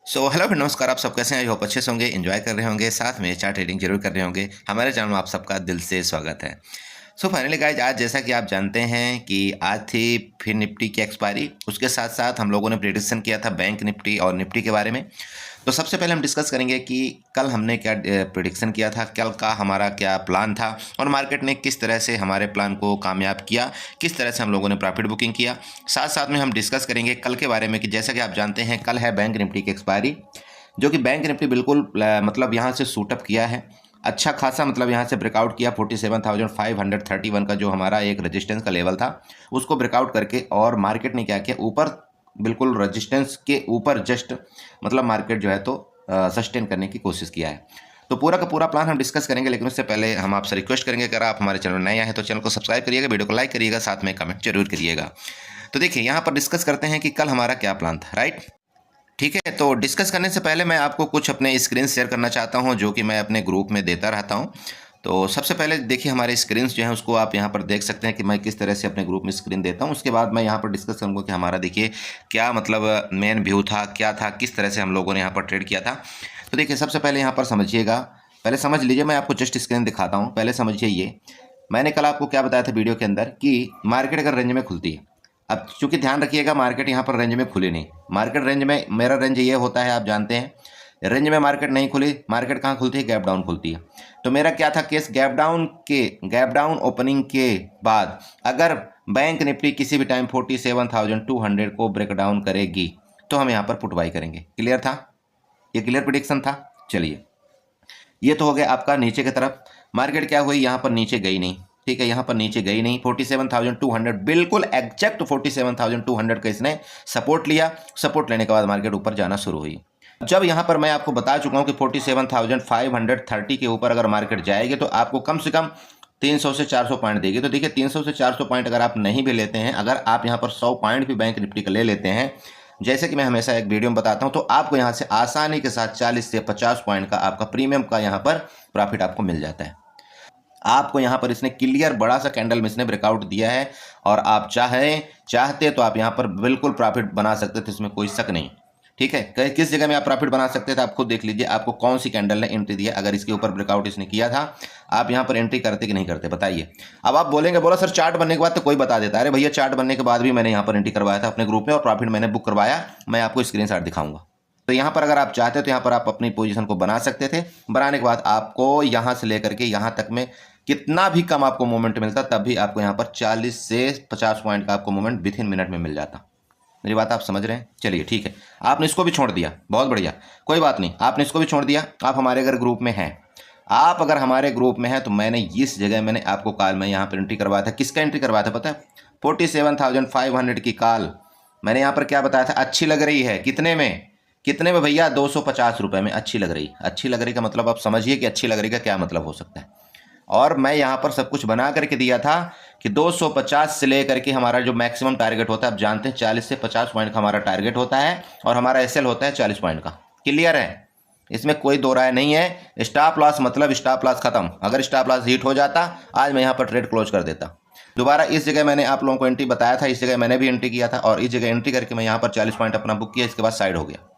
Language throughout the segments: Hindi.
हेलो फ्रेंड, नमस्कार। आप सब कैसे हैं? आई होप अच्छे से होंगे, एंजॉय कर रहे होंगे, साथ में चार्ट ट्रेडिंग जरूर कर रहे होंगे। हमारे चैनल में आप सबका दिल से स्वागत है। फाइनली गाइज, आज जैसा कि आप जानते हैं कि आज थी फिर निफ्टी की एक्सपायरी। उसके साथ साथ हम लोगों ने प्रेडिक्शन किया था बैंक निफ्टी और निफ्टी के बारे में। तो सबसे पहले हम डिस्कस करेंगे कि कल हमने क्या प्रेडिक्शन किया था, कल का हमारा क्या प्लान था और मार्केट ने किस तरह से हमारे प्लान को कामयाब किया, किस तरह से हम लोगों ने प्रॉफिट बुकिंग किया। साथ साथ में हम डिस्कस करेंगे कल के बारे में कि जैसा कि आप जानते हैं कल है बैंक निफ्टी की एक्सपायरी, जो कि बैंक निफ्टी बिल्कुल मतलब यहाँ से शूटअप किया है अच्छा खासा, मतलब यहाँ से ब्रेकआउट किया 47,531 का जो हमारा एक रेजिस्टेंस का लेवल था उसको ब्रेकआउट करके, और मार्केट ने क्या किया, ऊपर बिल्कुल रेजिस्टेंस के ऊपर जस्ट मतलब मार्केट जो है तो सस्टेन करने की कोशिश किया है। तो पूरा का पूरा प्लान हम डिस्कस करेंगे, लेकिन उससे पहले हम आपसे रिक्वेस्ट करेंगे अगर आप हमारे चैनल में नए आए हैं तो चैनल को सब्सक्राइब करिएगा, वीडियो को लाइक करिएगा, साथ में कमेंट जरूर करिएगा। तो देखिए यहाँ पर डिस्कस करते हैं कि कल हमारा क्या प्लान था, राइट। ठीक है, तो डिस्कस करने से पहले मैं आपको कुछ अपने स्क्रीन शेयर करना चाहता हूं जो कि मैं अपने ग्रुप में देता रहता हूं। तो सबसे पहले देखिए हमारे स्क्रीन जो हैं उसको आप यहां पर देख सकते हैं कि मैं किस तरह से अपने ग्रुप में स्क्रीन देता हूं। उसके बाद मैं यहां पर डिस्कस करूंगा कि हमारा देखिए क्या मतलब मेन व्यू था, क्या था, किस तरह से हम लोगों ने यहाँ पर ट्रेड किया था। तो देखिए सबसे पहले यहाँ पर समझिएगा, पहले समझ लीजिए, मैं आपको जस्ट स्क्रीन दिखाता हूँ, पहले समझिए। ये मैंने कल आपको क्या बताया था वीडियो के अंदर कि मार्केट अगर रेंज में खुलती है, अब चूंकि ध्यान रखिएगा मार्केट यहाँ पर रेंज में खुली नहीं। मार्केट रेंज में, मेरा रेंज ये होता है, आप जानते हैं, रेंज में मार्केट नहीं खुली। मार्केट कहाँ खुलती है? गैप डाउन खुलती है। तो मेरा क्या था केस, गैप डाउन ओपनिंग के बाद अगर बैंक निफ्टी किसी भी टाइम 47,200 को ब्रेक डाउन करेगी तो हम यहाँ पर पुट बाई करेंगे। क्लियर था? ये क्लियर प्रेडिक्शन था। चलिए, ये तो हो गया आपका नीचे की तरफ। मार्केट क्या हुई, यहाँ पर नीचे गई नहीं। ठीक है, यहाँ पर नीचे गई नहीं। 47,200 बिल्कुल एग्जैक्ट 47,200 का इसने सपोर्ट लिया। सपोर्ट लेने के बाद मार्केट ऊपर जाना शुरू हुई। जब यहाँ पर मैं आपको बता चुका हूँ कि 47,530 के ऊपर अगर मार्केट जाएगी तो आपको कम से कम 300 से 400 पॉइंट देगी। तो देखिए 300 से 400 पॉइंट अगर आप नहीं भी लेते हैं, अगर आप यहाँ पर 100 पॉइंट भी बैंक निफ्टी का ले लेते हैं, जैसे कि मैं हमेशा एक वीडियो में बताता हूं, तो आपको यहां से आसानी के साथ 40 से 50 पॉइंट का आपका प्रीमियम का यहां पर प्रॉफिट आपको मिल जाता है। आपको यहां पर इसने क्लियर बड़ा सा कैंडल में इसने ब्रेकआउट दिया है, और आप चाहते तो आप यहां पर बिल्कुल प्रॉफिट बना सकते थे, इसमें कोई शक नहीं। ठीक है, किस जगह में आप प्रॉफिट बना सकते थे आप खुद देख लीजिए, आपको कौन सी कैंडल ने एंट्री दिया। अगर इसके ऊपर ब्रेकआउट इसने किया था, आप यहां पर एंट्री करते कि नहीं करते, बताइए। अब आप बोलेंगे, बोला सर चार्ट बनने के बाद तो कोई बता देता है। अरे भैया, चार्ट बनने के बाद भी मैंने यहां पर एंट्री करवाया था अपने ग्रुप में और प्रॉफिट मैंने बुक करवाया। मैं आपको स्क्रीनशॉट दिखाऊंगा। तो यहाँ पर अगर आप चाहते तो यहाँ पर आप अपनी पोजीशन को बना सकते थे। बनाने के बाद आपको यहाँ से लेकर के यहाँ तक में कितना भी कम आपको मोमेंट मिलता, तब भी आपको यहाँ पर 40 से 50 पॉइंट का आपको मोमेंट विद इन मिनट में मिल जाता। मेरी बात आप समझ रहे हैं? चलिए ठीक है, आपने इसको भी छोड़ दिया, बहुत बढ़िया, कोई बात नहीं, आपने इसको भी छोड़ दिया। आप हमारे अगर ग्रुप में हैं, आप अगर हमारे ग्रुप में हैं, तो मैंने इस जगह मैंने आपको कॉल में यहाँ पर एंट्री करवाया था। किसका एंट्री करवाया था पता है? 47,500 की कॉल। मैंने यहाँ पर क्या बताया था? अच्छी लग रही है। कितने में भैया? 250 रुपये में अच्छी लग रही। अच्छी लग रही का मतलब आप समझिए कि अच्छी लग रही का क्या मतलब हो सकता है। और मैं यहाँ पर सब कुछ बना करके दिया था कि 250 से लेकर के हमारा जो मैक्सिमम टारगेट होता है, आप जानते हैं 40 से 50 पॉइंट का हमारा टारगेट होता है, और हमारा एसएल होता है 40 पॉइंट का। क्लियर है? इसमें कोई दो राय नहीं है। स्टॉप लॉस मतलब स्टॉप लॉस खत्म। अगर स्टॉप लॉस हिट हो जाता, आज मैं यहाँ पर ट्रेड क्लोज कर देता। दोबारा इस जगह मैंने आप लोगों को एंट्री बताया था, इस जगह मैंने भी एंट्री किया था, और इस जगह एंट्री करके मैं यहाँ पर 40 पॉइंट अपना बुक किया। इसके बाद साइड हो गया।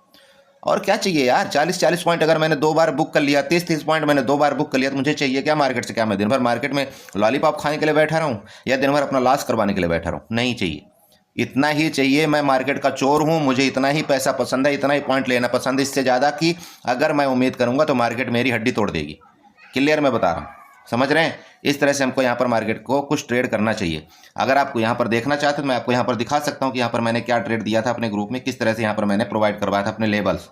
और क्या चाहिए यार? 40 पॉइंट अगर मैंने 2 बार बुक कर लिया, 30 पॉइंट मैंने 2 बार बुक कर लिया, तो मुझे चाहिए क्या मार्केट से? क्या मैं दिन भर मार्केट में लॉलीपॉप खाने के लिए बैठा रहूं, या दिन भर अपना लॉस करवाने के लिए बैठा रहूं? नहीं चाहिए। इतना ही चाहिए, मैं मार्केट का चोर हूं, मुझे इतना ही पैसा पसंद है, इतना ही पॉइंट लेना पसंद है। इससे ज़्यादा कि अगर मैं उम्मीद करूंगा तो मार्केट मेरी हड्डी तोड़ देगी। क्लियर मैं बता रहा हूँ, समझ रहे हैं? इस तरह से हमको यहाँ पर मार्केट को कुछ ट्रेड करना चाहिए। अगर आपको यहाँ पर देखना चाहते तो मैं आपको यहाँ पर दिखा सकता हूँ कि यहाँ पर मैंने क्या ट्रेड दिया था अपने ग्रुप में, किस तरह से यहाँ पर मैंने प्रोवाइड करवाया था अपने लेवल्स।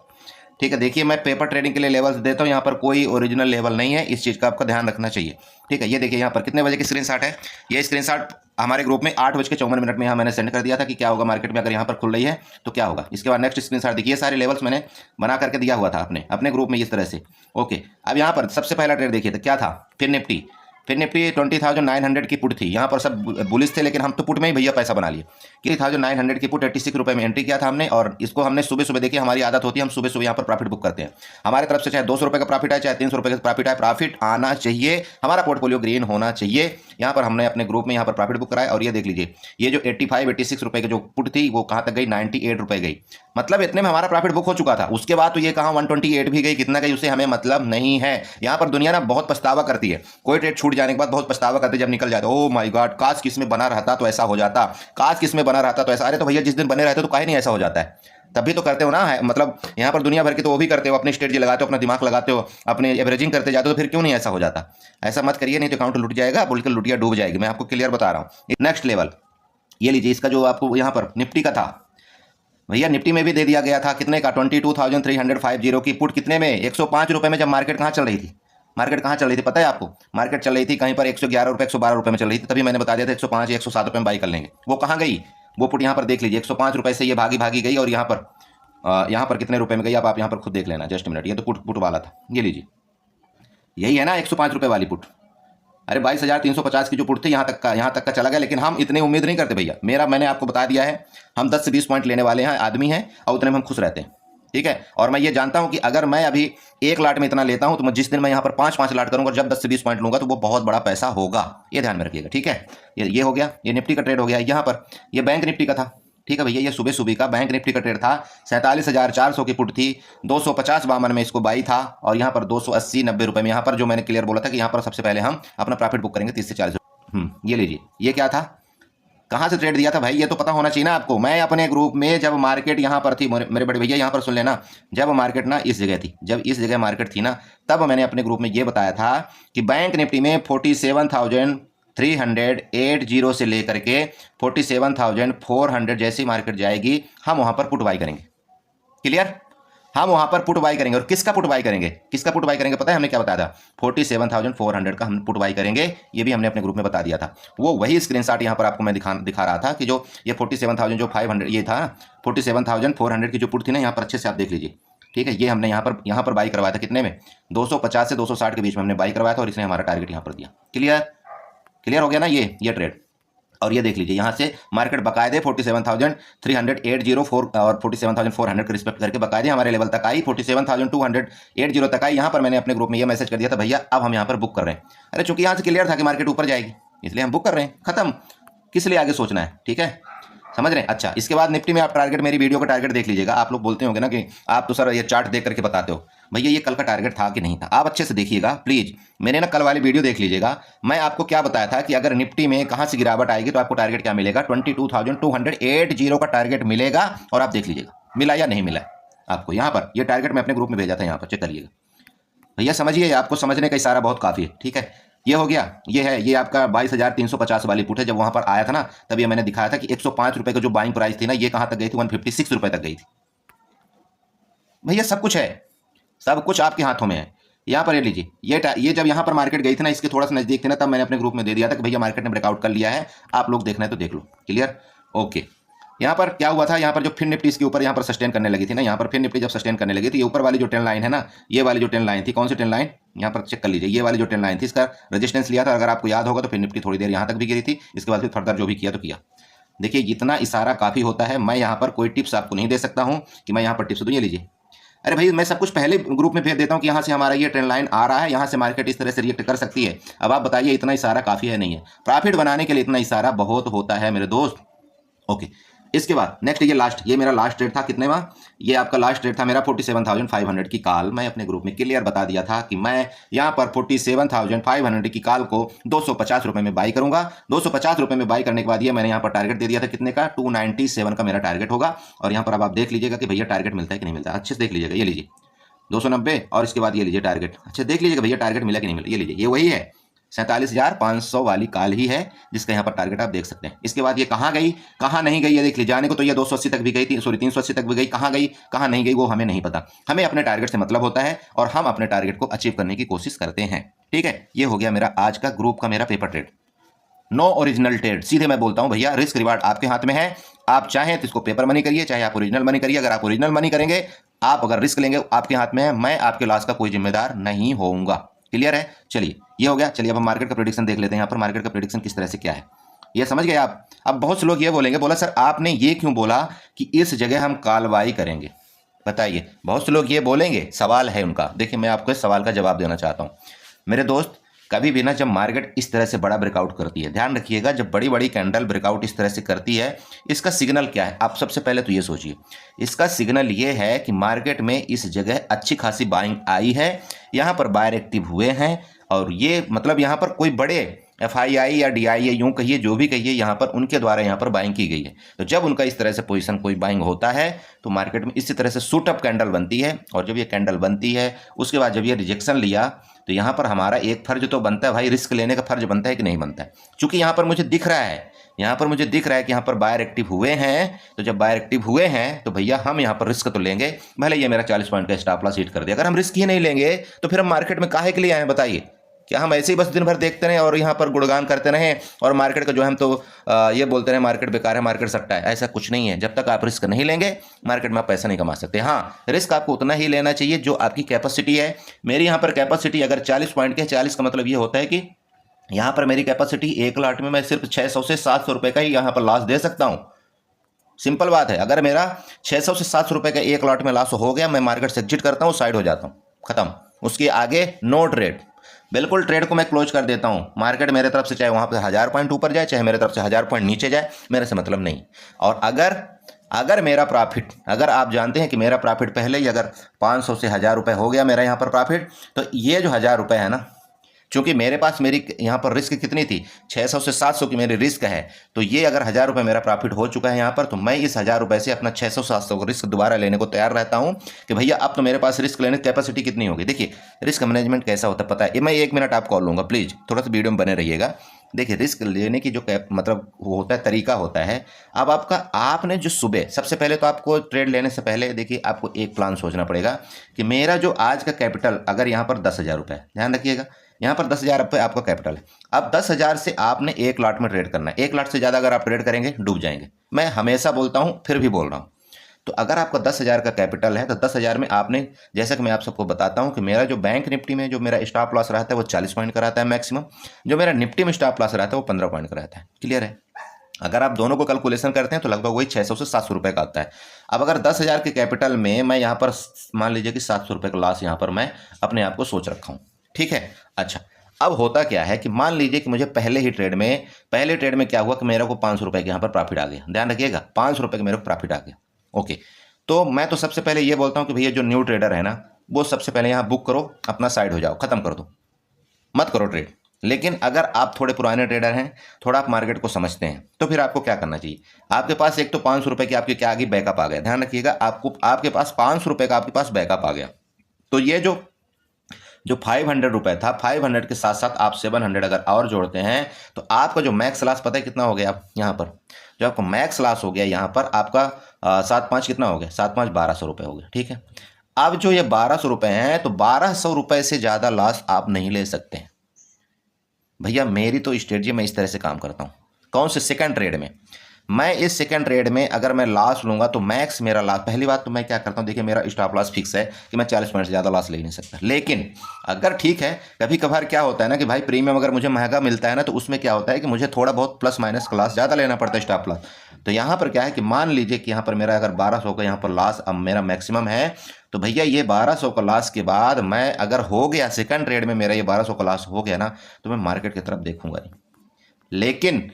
ठीक है, देखिए मैं पेपर ट्रेडिंग के लिए लेवल्स देता हूँ, यहाँ पर कोई ओरिजिनल लेवल नहीं है, इस चीज़ का आपका ध्यान रखना चाहिए। ठीक है, ये देखिए यहाँ पर कितने बजे की स्क्रीनशॉट है। ये स्क्रीनशॉट हमारे ग्रुप में 8:54 में यहाँ मैंने सेंड कर दिया था कि क्या होगा मार्केट में अगर यहाँ पर खुल रही है तो क्या होगा। इसके बाद नेक्स्ट स्क्रीनशॉट देखिए, सारे लेवल्स मैंने बना करके दिया हुआ था अपने ग्रुप में इस तरह से। ओके, अब यहाँ पर सबसे पहला ट्रेड देखिए तो क्या था? फिर निफ्टी 20,900 की पुट थी। यहाँ पर सब बुलिश थे, लेकिन हम तो पुट में ही भैया पैसा बना लिए। 20,900 की पुट 86 रुपये में एंट्री किया था हमने, और इसको हमने सुबह सुबह, देखिए हमारी आदत होती है हम सुबह सुबह यहाँ पर प्रॉफिट बुक करते हैं। हमारी तरफ से चाहे 200 रुपये का प्रॉफिट आए, चाहे 300 रुपये का प्रॉफिट आए, प्रॉफिट आना चाहिए, हमारा पोर्टफोलियो ग्रीन होना चाहिए। यहाँ पर हमने अपने ग्रुप में यहाँ पर प्रॉफिट बुक कराया, और ये देख लीजिए, ये जो 85-86 रुपये की जो पुट थी वो कहाँ तक गई? 98 रुपये गई। मतलब इतने में हमारा प्रॉफिट बुक हो चुका था। उसके बाद तो ये कहाँ 128 भी गई, कितना गई, उसे हमें मतलब नहीं है। यहाँ पर दुनिया ना बहुत पछतावा करती है, कोई ट्रेड छूट जाने के बाद बहुत पछतावा करती है जब निकल जाता है। ओ माय गॉड, काश किसमें बना रहता तो ऐसा हो जाता, काश किसमें बना रहता तो ऐसा। अरे तो भैया जिस दिन बने रहते तो काहे नहीं ऐसा हो जाता है, तभी तो करते हो ना। है मतलब यहाँ पर दुनिया भर के तो वो भी करते हो, अपनी स्ट्रेटजी लगाते हो, अपना दिमाग लगाते हो, अपने एवरेजिंग करते जाते हो, तो फिर क्यों नहीं ऐसा हो जाता। ऐसा मत करिए, नहीं तो अकाउंट लुट जाएगा, बोल के लुटिया डूब जाएगी। मैं आपको क्लियर बता रहा हूँ। नेक्स्ट लेवल ये लीजिए, इसका जो आपको यहाँ पर निफ्टी का था भैया, निफ्टी में भी दे दिया गया था कितने का, 22,350 की पुट, कितने में, 105 रुपये में। जब मार्केट कहाँ चल रही थी, मार्केट कहाँ चल रही थी पता है आपको, मार्केट चल रही थी कहीं पर 111 रुपये 112 रुपये में चल रही थी। तभी मैंने बता दिया था 105 या 107 रुपये में बाई कर लेंगे। वो कहाँ गई, वो पुट यहाँ पर देख लीजिए, 105 रुपये से ये भागी भागी गई, और यहाँ पर कितने रुपये में गई आप यहाँ पर खुद देख लेना, जस्ट मिनट। ये तो पुट वाला था, ये लीजिए, यही है ना 105 रुपये वाली पुट। अरे 22,350 की जो पुट थी यहाँ तक का चला गया। लेकिन हम इतने उम्मीद नहीं करते भैया, मैंने आपको बता दिया है, हम 10 से 20 पॉइंट लेने वाले हैं, आदमी हैं, और उतने में हम खुश रहते हैं, ठीक है। और मैं ये जानता हूं कि अगर मैं अभी एक लाट में इतना लेता हूं, तो मैं जिस दिन मैं यहाँ पर 5-5 लाट करूंगा, जब 10 से 20 पॉइंट लूंगा, तो वो बहुत बड़ा पैसा होगा, ये ध्यान में रखिएगा, ठीक है। ये हो गया, ये निफ्टी का ट्रेड हो गया। यहाँ पर ये बैंक निफ्टी का था, ठीक है भैया, ये सुबह सुबह का बैंक निफ्टी का ट्रेड था। 47,400 की पुट थी, 250 बामन में इसको बाई था, और यहाँ पर 280-90 रुपये में, यहाँ पर जो मैंने क्लियर बोला था कि यहाँ पर सबसे पहले हम अपना प्रॉफिट बुक करेंगे 30 से 40। ये लीजिए, ये क्या था, कहाँ से ट्रेड दिया था भाई, ये तो पता होना चाहिए ना आपको। मैं अपने ग्रुप में, जब मार्केट यहाँ पर थी, मेरे बड़े भैया यहाँ पर सुन लेना, जब मार्केट ना इस जगह थी, जब इस जगह मार्केट थी ना, तब मैंने अपने ग्रुप में ये बताया था कि बैंक निफ्टी में 47,380 से लेकर के 47,400 जैसी मार्केट जाएगी, हम वहां पर पुट बाई करेंगे। क्लियर, हम वहां पर पुट बाई करेंगे। और किसका पुट बाई करेंगे, किसका पुट बाई करेंगे पता है हमने क्या बताया था, 47,400 का हम पुट बाई करेंगे। ये भी हमने अपने ग्रुप में बता दिया था। वो वही स्क्रीनशॉट यहाँ पर आपको मैं दिखा रहा था कि जो ये 47,500 ये था, 47,400 की जो पुट थी ना, यहाँ पर अच्छे से आप देख लीजिए, ठीक है। ये हमने यहाँ पर बाई करवाया था कितने में, 250 से 260 के बीच में हमने बाई करवाया था, और इसने हमारा टारगेट यहाँ पर दिया। क्लियर हो गया ना ये ट्रेड। और ये देख लीजिए, यहाँ से मार्केट बकायदे 47,380 और 47,400 के रिस्पेक्ट करके बकायदे हमारे लेवल तक आई, 47,280 तक आई। यहाँ पर मैंने अपने ग्रुप में ये मैसेज कर दिया था, भैया अब हम यहाँ पर बुक कर रहे हैं। अरे चूंकि यहाँ से क्लियर था कि मार्केट ऊपर जाएगी, इसलिए हम बुक कर रहे हैं, खत्म, किस लिए आगे सोचना है, ठीक है, समझ रहे हैं। अच्छा, इसके बाद निफ्टी में आप टारगेट, मेरी वीडियो का टारगेट देख लीजिएगा। आप लोग बोलते होंगे ना कि आप तो सर ये चार्ट देख करके बताते हो, भैया ये कल का टारगेट था कि नहीं था, आप अच्छे से देखिएगा प्लीज, मेरे ना कल वाली वीडियो देख लीजिएगा। मैं आपको क्या बताया था कि अगर निफ्टी में कहां से गिरावट आएगी तो आपको टारगेट क्या मिलेगा, 22,280 का टारगेट मिलेगा। और आप देख लीजिएगा मिला या नहीं मिला आपको। यहाँ पर ये टारगेट मैं अपने ग्रुप में भेजा था, यहाँ पर चेक करिएगा भैया, समझिए, आपको समझने का इशारा बहुत काफी है, ठीक है। ये हो गया, ये है, ये आपका 22,350 वाली पुट है। जब वहां पर आया था ना, तब ये मैंने दिखाया था कि 105 रुपए का जो बाइंग प्राइस थी ना, ये कहां तक गई थी, 156 रुपए तक गई थी। भैया सब कुछ है, सब कुछ आपके हाथों में है। यहाँ पर ये लीजिए, ये जब यहाँ पर मार्केट गई थी ना, इसके थोड़ा सा नजदीक थी ना, तब मैंने अपने ग्रुप में दे दिया था कि भैया मार्केट ने ब्रेकआउट कर लिया है, आप लोग देखना है तो देख लो। Clear, okay. यहाँ पर क्या हुआ था, यहाँ पर जो फिर निफ्टी इसके ऊपर यहाँ पर सस्टेन करने लगी थी ना, यहाँ पर फिर निफ्टी जब सस्टेन करने लगी थी, ये ऊपर वाली जो ट्रेंड लाइन है ना, ये वाली जो ट्रेंड लाइन थी, कौन सी ट्रेंड लाइन, यहाँ पर चेक कर लीजिए, ये वाली जो ट्रेंड लाइन थी, इसका रेजिस्टेंस लिया था, अगर आपको याद होगा तो फिर निफ्टी थोड़ी देर यहाँ तक भी गिरी थी, इसके बाद फिर फर्दर जो भी किया तो किया। देखिए इतना इशारा काफी होता है, मैं यहाँ पर कोई टिप्स आपको नहीं दे सकता हूँ कि मैं यहाँ पर टिप्स दूँ। ये लीजिए, अरे भाई मैं सब कुछ पहले ग्रुप में भेज देता हूँ कि यहाँ से हमारा ये ट्रेंड लाइन आ रहा है, यहाँ से मार्केट इस तरह से रिएक्ट कर सकती है। अब आप बताइए इतना इशारा काफी है नहीं है, प्रॉफिट बनाने के लिए इतना इशारा बहुत होता है मेरे दोस्त। ओके, इसके बाद नेक्स्ट ये लास्ट, ये मेरा लास्ट ट्रेड था, कितने में, ये आपका लास्ट ट्रेड था मेरा 47,500 की कॉल। मैं अपने ग्रुप में क्लियर बता दिया था कि मैं यहाँ पर 47,500 की कॉल को 250 रुपये में बाई करूंगा। 250 रुपये में बाई करने के बाद ये मैंने यहाँ पर टारगेट दे दिया था कितने का, 297 का मेरा टारगेट होगा। और यहाँ पर अब आप देख लीजिएगा कि भैया टारगेट मिलता है कि नहीं मिलता है, अच्छे से देख लीजिएगा। ये लीजिए 290, और इसके बाद ये लीजिए टारगेट, अच्छा देख लीजिएगा भैया टारगेट मिला कि नहीं मिला। ये लीजिए, ये वही है 47,500 वाली कॉल ही है जिसका यहाँ पर टारगेट आप देख सकते हैं। इसके बाद ये कहाँ गई कहाँ नहीं गई, ये देख लीजिए। जाने को तो ये 280 तक भी गई थी, सॉरी 380 तक भी गई, कहाँ गई कहाँ नहीं गई वो हमें नहीं पता। हमें अपने टारगेट से मतलब होता है और हम अपने टारगेट को अचीव करने की कोशिश करते हैं, ठीक है। ये हो गया मेरा आज का ग्रुप का मेरा paper trade, no original trade. सीधे मैं बोलता हूं भैया, रिस्क रिवार्ड आपके हाथ में है। आप चाहें तो इसको पेपर मनी करिए, चाहे आप ओरिजिनल मनी करिए। अगर आप ओरिजिनल मनी करेंगे, आप अगर रिस्क लेंगे, आपके हाथ में है, मैं आपके लॉस का कोई जिम्मेदार नहीं होऊंगा। क्लियर है, चलिए ये हो गया। चलिए अब हम मार्केट का प्रेडिक्शन देख लेते हैं। यहाँ पर मार्केट का प्रेडिक्शन किस तरह से क्या है, ये समझ गए आप। अब बहुत से लोग ये बोलेंगे, बोला सर आपने ये क्यों बोला कि इस जगह हम कालवाई करेंगे, बताइए। बहुत से लोग ये बोलेंगे, सवाल है उनका। देखिए मैं आपको इस सवाल का जवाब देना चाहता हूँ मेरे दोस्त। कभी भी ना जब मार्केट इस तरह से बड़ा ब्रेकआउट करती है, ध्यान रखिएगा, जब बड़ी बड़ी कैंडल ब्रेकआउट इस तरह से करती है, इसका सिग्नल क्या है? आप सबसे पहले तो ये सोचिए। इसका सिग्नल ये है कि मार्केट में इस जगह अच्छी खासी बाइंग आई है, यहाँ पर बायर एक्टिव हुए हैं, और ये मतलब यहाँ पर कोई बड़े FII या DIA यूं कहिए, जो भी कहिए, यहाँ पर उनके द्वारा यहाँ पर बाइंग की गई है। तो जब उनका इस तरह से पोजीशन कोई बाइंग होता है तो मार्केट में इसी तरह से शूट अप कैंडल बनती है, और जब ये कैंडल बनती है उसके बाद जब ये रिजेक्शन लिया तो यहाँ पर हमारा एक फर्ज तो बनता है भाई, रिस्क लेने का फर्ज बनता है कि नहीं बनता है। चूंकि यहाँ पर मुझे दिख रहा है, कि यहाँ पर बायर एक्टिव हुए हैं, तो जब बायर एक्टिव हुए हैं तो भैया हम यहाँ पर रिस्क तो लेंगे, भले ये मेरा 40 पॉइंट का स्टॉप लॉस हिट कर दिया। अगर हम रिस्क ही नहीं लेंगे तो फिर हम मार्केट में काहे के लिए आए बताइए? क्या हम ऐसे ही बस दिन भर देखते रहें और यहाँ पर गुणगान करते रहें और मार्केट का जो हम तो ये बोलते रहे मार्केट बेकार है, मार्केट सट्टा है? ऐसा कुछ नहीं है। जब तक आप रिस्क नहीं लेंगे मार्केट में आप पैसा नहीं कमा सकते। हाँ, रिस्क आपको उतना ही लेना चाहिए जो आपकी कैपेसिटी है। मेरी यहाँ पर कैपेसिटी अगर 40 पॉइंट की है, 40 का मतलब ये होता है कि यहाँ पर मेरी कैपेसिटी एक लॉट में मैं सिर्फ 600 से 700 रुपये का ही यहाँ पर लॉस दे सकता हूँ। सिंपल बात है। अगर मेरा 600 से 700 रुपये का एक लॉट में लॉस हो गया, मैं मार्केट से एग्जिट करता हूँ, साइड हो जाता हूँ, खत्म। उसके आगे नो ट्रेड, बिल्कुल ट्रेड को मैं क्लोज कर देता हूँ। मार्केट मेरे तरफ से चाहे वहाँ पे 1000 पॉइंट ऊपर जाए, चाहे मेरे तरफ से 1000 पॉइंट नीचे जाए, मेरे से मतलब नहीं। और अगर मेरा प्रॉफिट, अगर आप जानते हैं कि मेरा प्रॉफिट पहले ही अगर 500 से 1000 रुपये हो गया मेरा यहाँ पर प्रॉफिट, तो ये जो 1000 रुपये है ना, चूंकि मेरे पास मेरी यहाँ पर रिस्क कितनी थी, 600 से 700 की मेरी रिस्क है, तो ये अगर 1000 रुपये मेरा प्रॉफिट हो चुका है यहाँ पर, तो मैं इस 1000 रुपये से अपना 600-700 का रिस्क दोबारा लेने को तैयार रहता हूँ कि भैया अब तो मेरे पास रिस्क लेने की कैपेसिटी कितनी होगी। देखिए रिस्क मैनेजमेंट कैसा होता है पता है, मैं 1 मिनट आपको और लूँगा, प्लीज़ थोड़ा सा वीडियो में बने रहिएगा। देखिए रिस्क लेने की जो मतलब वो होता है, तरीका होता है। अब आपने जो सुबह सबसे पहले तो आपको ट्रेड लेने से पहले देखिए आपको एक प्लान सोचना पड़ेगा कि मेरा जो आज का कैपिटल अगर यहाँ पर 10,000 रुपये है, ध्यान रखिएगा, यहाँ पर 10,000 रुपये आपका कैपिटल है। अब 10,000 से आपने एक लॉट में ट्रेड करना है। एक लॉट से ज़्यादा अगर आप ट्रेड करेंगे डूब जाएंगे। मैं हमेशा बोलता हूँ, फिर भी बोल रहा हूँ। तो अगर आपका 10,000 का कैपिटल है तो 10,000 में आपने, जैसा कि मैं आप सबको बताता हूँ कि मेरा जो बैंक निफ्टी में जो मेरा स्टॉप लॉस रहता है वो 40 पॉइंट का रहता है मैक्सिमम, जो मेरा निफ्टी में स्टॉप लॉस रहता है वो 15 पॉइंट का रहता है। क्लियर है? अगर आप दोनों को कैलकुलेशन करते हैं तो लगभग वही 600 से 700 रुपये का आता है। अब अगर 10,000 के कैपिटल में मैं यहाँ पर मान लीजिए कि 700 रुपये का लॉस यहाँ पर मैं अपने आप को सोच रखा हूँ, ठीक है। अच्छा, अब होता क्या है कि मान लीजिए कि मुझे पहले ट्रेड में क्या हुआ कि मेरे को 500 रुपये के यहाँ पर प्रॉफिट आ गया। ध्यान रखिएगा, 500 रुपये का मेरे को प्रॉफिट आ गया। ओके, तो मैं तो सबसे पहले ये बोलता हूँ कि भैया जो न्यू ट्रेडर है ना, वो सबसे पहले यहाँ बुक करो, अपना साइड हो जाओ, खत्म कर दो, मत करो ट्रेड। लेकिन अगर आप थोड़े पुराने ट्रेडर हैं, थोड़ा आप मार्केट को समझते हैं, तो फिर आपको क्या करना चाहिए? आपके पास एक तो 500 रुपये की आपके क्या आगे बैकअप आ गया। ध्यान रखिएगा, आपके पास 500 रुपये का आपके पास बैकअप आ गया। तो ये जो 500 रुपये था, 500 के साथ साथ आप 700 अगर और जोड़ते हैं तो आपका जो मैक्स लॉस पता है कितना हो गया? यहाँ पर जो आपका मैक्स लॉस हो गया यहाँ पर आपका 7-5 कितना हो गया? 7-5 1200 रुपये हो गया, ठीक है। अब जो ये 1200 रुपये हैं, तो 1200 रुपये से ज़्यादा लॉस आप नहीं ले सकते हैं भैया। मेरी तो स्ट्रेटजी मैं इस तरह से काम करता हूँ। कौन से? सेकंड ट्रेड में। मैं इस सेकंड ट्रेड में अगर मैं लॉस लूँगा तो मैक्स मेरा लॉस, पहली बात तो मैं क्या करता हूँ, देखिए मेरा स्टॉप लॉस फिक्स है कि मैं 40 पॉइंट से ज़्यादा लॉस ले नहीं सकता। लेकिन अगर ठीक है, कभी कभार क्या होता है ना कि भाई प्रीमियम अगर मुझे महंगा मिलता है ना, तो उसमें क्या होता है कि मुझे थोड़ा बहुत प्लस माइनस का लॉस ज़्यादा लेना पड़ता है, स्टॉप लॉस। तो यहाँ पर क्या है कि मान लीजिए कि यहाँ पर मेरा अगर 1200 का यहाँ पर लॉस अब मेरा मैक्सिमम है, तो भैया ये 1200 का लॉस के बाद मैं अगर हो गया सेकंड ट्रेड में मेरा ये 1200 का लॉस हो गया ना, तो मैं मार्केट की तरफ देखूंगा नहीं। लेकिन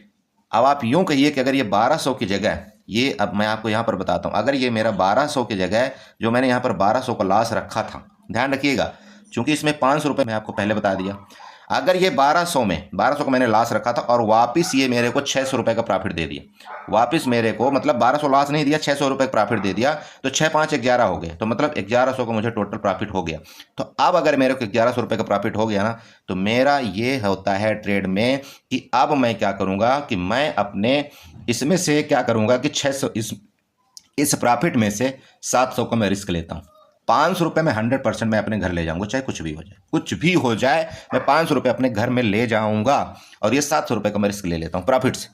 अब आप यूं कहिए कि अगर ये 1200 की जगह, ये अब मैं आपको यहाँ पर बताता हूँ, अगर ये मेरा 1200 की जगह जो मैंने यहाँ पर 1200 का लॉस रखा था, ध्यान रखिएगा, चूंकि इसमें 500 रुपये मैं आपको पहले बता दिया, अगर ये 1200 का मैंने लॉस रखा था और वापस ये मेरे को 600 रुपये का प्रॉफिट दे दिया, वापस मेरे को मतलब 1200 लॉस नहीं दिया, 600 रुपये का प्रॉफिट दे दिया, तो 6-5 11 हो गए, तो मतलब 1100 का मुझे टोटल प्रॉफिट हो गया। तो अब अगर मेरे को 1100 रुपये का प्रॉफिट हो गया ना, तो मेरा ये होता है ट्रेड में कि अब मैं क्या करूँगा कि मैं अपने इसमें से क्या करूँगा कि 600 इस प्रॉफिट में से 700 का मैं रिस्क लेता हूँ। 500 रुपये में 100% मैं अपने घर ले जाऊंगा, चाहे कुछ भी हो जाए, कुछ भी हो जाए, मैं 500 रुपये अपने घर में ले जाऊंगा और ये 700 रुपये का मैं रिस्क ले लेता हूँ प्रॉफिट से।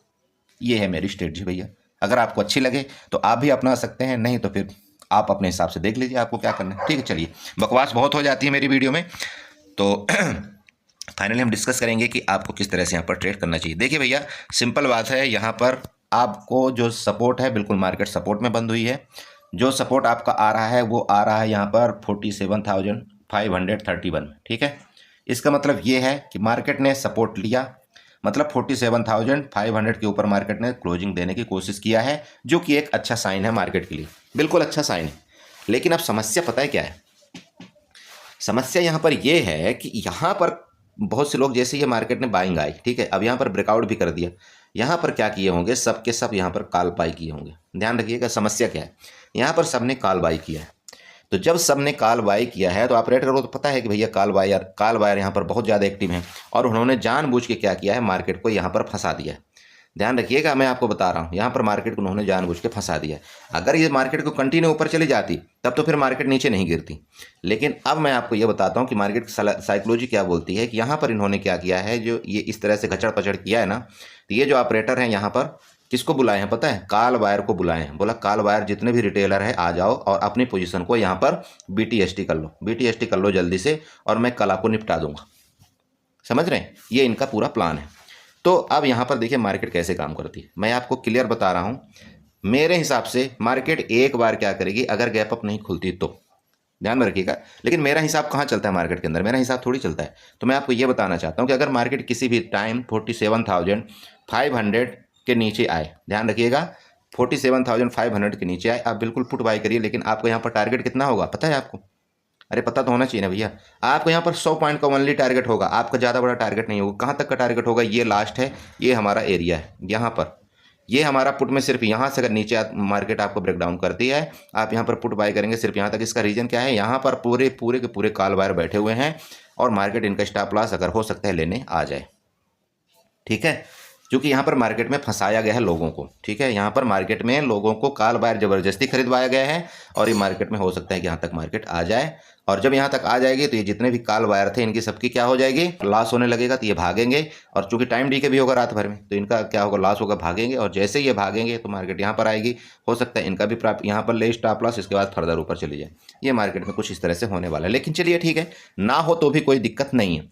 ये है मेरी स्ट्रेटजी भैया। अगर आपको अच्छी लगे तो आप भी अपना सकते हैं, नहीं तो फिर आप अपने हिसाब से देख लीजिए आपको क्या करना है। ठीक है, चलिए, बकवास बहुत हो जाती है मेरी वीडियो में, तो फाइनली हम डिस्कस करेंगे कि आपको किस तरह से यहाँ पर ट्रेड करना चाहिए। देखिए भैया, सिंपल बात है, यहाँ पर आपको जो सपोर्ट है बिल्कुल मार्केट सपोर्ट में बंद हुई है। जो सपोर्ट आपका आ रहा है वो आ रहा है यहाँ पर 47,531 में, ठीक है। इसका मतलब ये है कि मार्केट ने सपोर्ट लिया, मतलब 47,500 के ऊपर मार्केट ने क्लोजिंग देने की कोशिश किया है, जो कि एक अच्छा साइन है मार्केट के लिए, बिल्कुल अच्छा साइन है। लेकिन अब समस्या पता है क्या है? समस्या यहाँ पर ये है कि यहाँ पर बहुत से लोग, जैसे ये मार्केट ने बाइंग आई, ठीक है, अब यहाँ पर ब्रेकआउट भी कर दिया, यहाँ पर क्या किए होंगे, सब के सब यहाँ पर कॉल बाई किए होंगे। ध्यान रखिएगा समस्या क्या है, यहाँ पर सबने कॉल बाई किया है। तो जब सबने कॉल बाई किया है तो ऑपरेटर को तो पता है कि भैया कॉल बायर यहाँ पर बहुत ज़्यादा एक्टिव हैं, और उन्होंने जानबूझ के क्या किया है, मार्केट को यहाँ पर फंसा दिया है। ध्यान रखिएगा, मैं आपको बता रहा हूँ, यहाँ पर मार्केट को उन्होंने जानबूझ के फंसा दिया। अगर ये मार्केट को कंटिन्यू ऊपर चली जाती तब तो फिर मार्केट नीचे नहीं गिरती। लेकिन अब मैं आपको ये बताता हूँ कि मार्केट साइकोलॉजी क्या बोलती है, कि यहाँ पर इन्होंने क्या किया है, जो ये इस तरह से घचड़ पचड़ किया है ना, तो ये जो ऑपरेटर हैं यहाँ पर किसको बुलाए हैं पता है? कॉल बायर को बुलाए हैं। बोला कॉल बायर जितने भी रिटेलर है आ जाओ और अपनी पोजीशन को यहाँ पर BTST कर लो, BTST कर लो जल्दी से, और मैं कल आपको निपटा दूंगा। समझ रहे हैं? ये इनका पूरा प्लान है। तो अब यहाँ पर देखिए मार्केट कैसे काम करती है, मैं आपको क्लियर बता रहा हूँ। मेरे हिसाब से मार्केट एक बार क्या करेगी, अगर गैप अप नहीं खुलती तो, ध्यान में रखिएगा। लेकिन मेरा हिसाब कहाँ चलता है मार्केट के अंदर, मेरा हिसाब थोड़ी चलता है। तो मैं आपको ये बताना चाहता हूँ कि अगर मार्केट किसी भी टाइम 47,500 के नीचे आए, ध्यान रखिएगा 47,500 के नीचे आए, आप बिल्कुल पुट बाई करिए। लेकिन आपको यहाँ पर टारगेट कितना होगा पता है आपको? अरे पता तो होना चाहिए ना भैया। आपको यहाँ पर 100 पॉइंट का ओनली टारगेट होगा, आपका ज़्यादा बड़ा टारगेट नहीं होगा। कहाँ तक का टारगेट होगा? ये लास्ट है, ये हमारा एरिया है, यहाँ पर ये हमारा पुट में सिर्फ यहाँ से अगर नीचे मार्केट आपको ब्रेकडाउन करती है, आप यहाँ पर पुट बाय करेंगे सिर्फ यहाँ तक। इसका रीज़न क्या है? यहाँ पर पूरे पूरे के पूरे कॉल बायर बैठे हुए हैं, और मार्केट इनका स्टॉप लॉस अगर हो सकता है लेने आ जाए, ठीक है, क्योंकि यहाँ पर मार्केट में फंसाया गया है लोगों को, ठीक है, यहाँ पर मार्केट में लोगों को कॉल बायर ज़बरदस्ती खरीदवाया गया है, और ये मार्केट में हो सकता है कि यहाँ तक मार्केट आ जाए। और जब यहाँ तक आ जाएगी तो ये जितने भी कॉल बायर थे इनकी सबकी क्या हो जाएगी, लॉस होने लगेगा, तो ये भागेंगे। और चूंकि टाइम डीके भी होगा रात भर में, तो इनका क्या होगा, लॉस होगा, भागेंगे। और जैसे ये भागेंगे तो मार्केट यहाँ पर आएगी, हो सकता है इनका भी यहाँ पर ले स्टॉप लॉस, इसके बाद फर्दर ऊपर चली जाए। ये मार्केट में कुछ इस तरह से होने वाला है। लेकिन चलिए ठीक है, ना हो तो भी कोई दिक्कत नहीं है,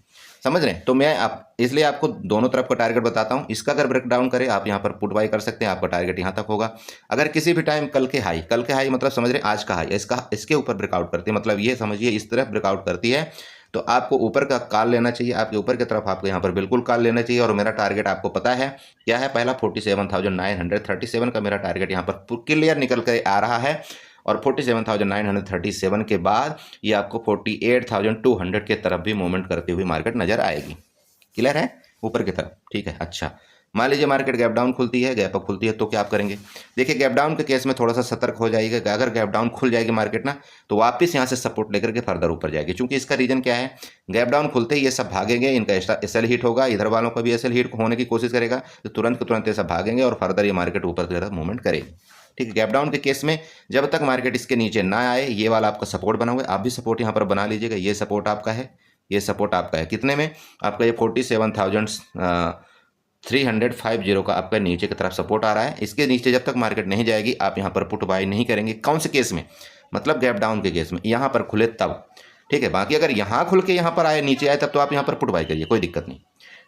समझ रहे हैं? तो मैं इसलिए आपको दोनों तरफ का टारगेट बताता हूं। इसका अगर ब्रेक डाउन करे, आप यहां पर पुट बाई कर सकते हैं, आपका टारगेट यहां तक होगा। अगर किसी भी टाइम कल के हाई मतलब समझ रहे हैं आज का हाई, इसके ऊपर ब्रेकआउट करती है, मतलब ये समझिए इस तरफ ब्रेकआउट करती है, तो आपको ऊपर का कॉल लेना चाहिए, आपके ऊपर की तरफ आपको यहाँ पर बिल्कुल कॉल लेना चाहिए। और मेरा टारगेट आपको पता है क्या है, पहला 47,937 का मेरा टारगेट यहाँ पर क्लियर निकल कर आ रहा है। और 47,937 के बाद ये आपको 48,200 के तरफ भी मूवमेंट करती हुई मार्केट नजर आएगी। क्लियर है? ऊपर की तरफ, ठीक है। अच्छा, मान लीजिए मार्केट गैप डाउन खुलती है, गैप अप खुलती है, तो क्या आप करेंगे? देखिए गैप डाउन के केस में थोड़ा सा सतर्क हो जाएगा कि अगर गैप डाउन खुल जाएगी मार्केट ना, तो वापस यहाँ से सपोर्ट लेकर के फर्दर ऊपर जाएगी। क्योंकि इसका रीजन क्या है, गैप डाउन खुलते ही ये सब भागेंगे, इनका एसएल हिट होगा, इधर वालों का भी एसएल हिट होने की कोशिश करेगा, तो तुरंत के तुरंत ये सब भागेंगे और फर्दर ये मार्केट ऊपर की तरफ मूवमेंट करेगी। ठीक है, गैप डाउन के केस में जब तक मार्केट इसके नीचे ना आए, ये वाला आपका सपोर्ट बना हुआ है, आप भी सपोर्ट यहाँ पर बना लीजिएगा। ये सपोर्ट आपका है, ये सपोर्ट आपका है, कितने में? आपका ये 47,350 का आपका नीचे की तरफ सपोर्ट आ रहा है। इसके नीचे जब तक मार्केट नहीं जाएगी, आप यहाँ पर पुट बाई नहीं करेंगे। कौन से केस में? मतलब गैप डाउन के केस में, यहाँ पर खुले तब, ठीक है। बाकी अगर यहाँ खुल के यहाँ पर आए, नीचे आए, तब तो आप यहाँ पर पुट बाई करिए, कोई दिक्कत नहीं।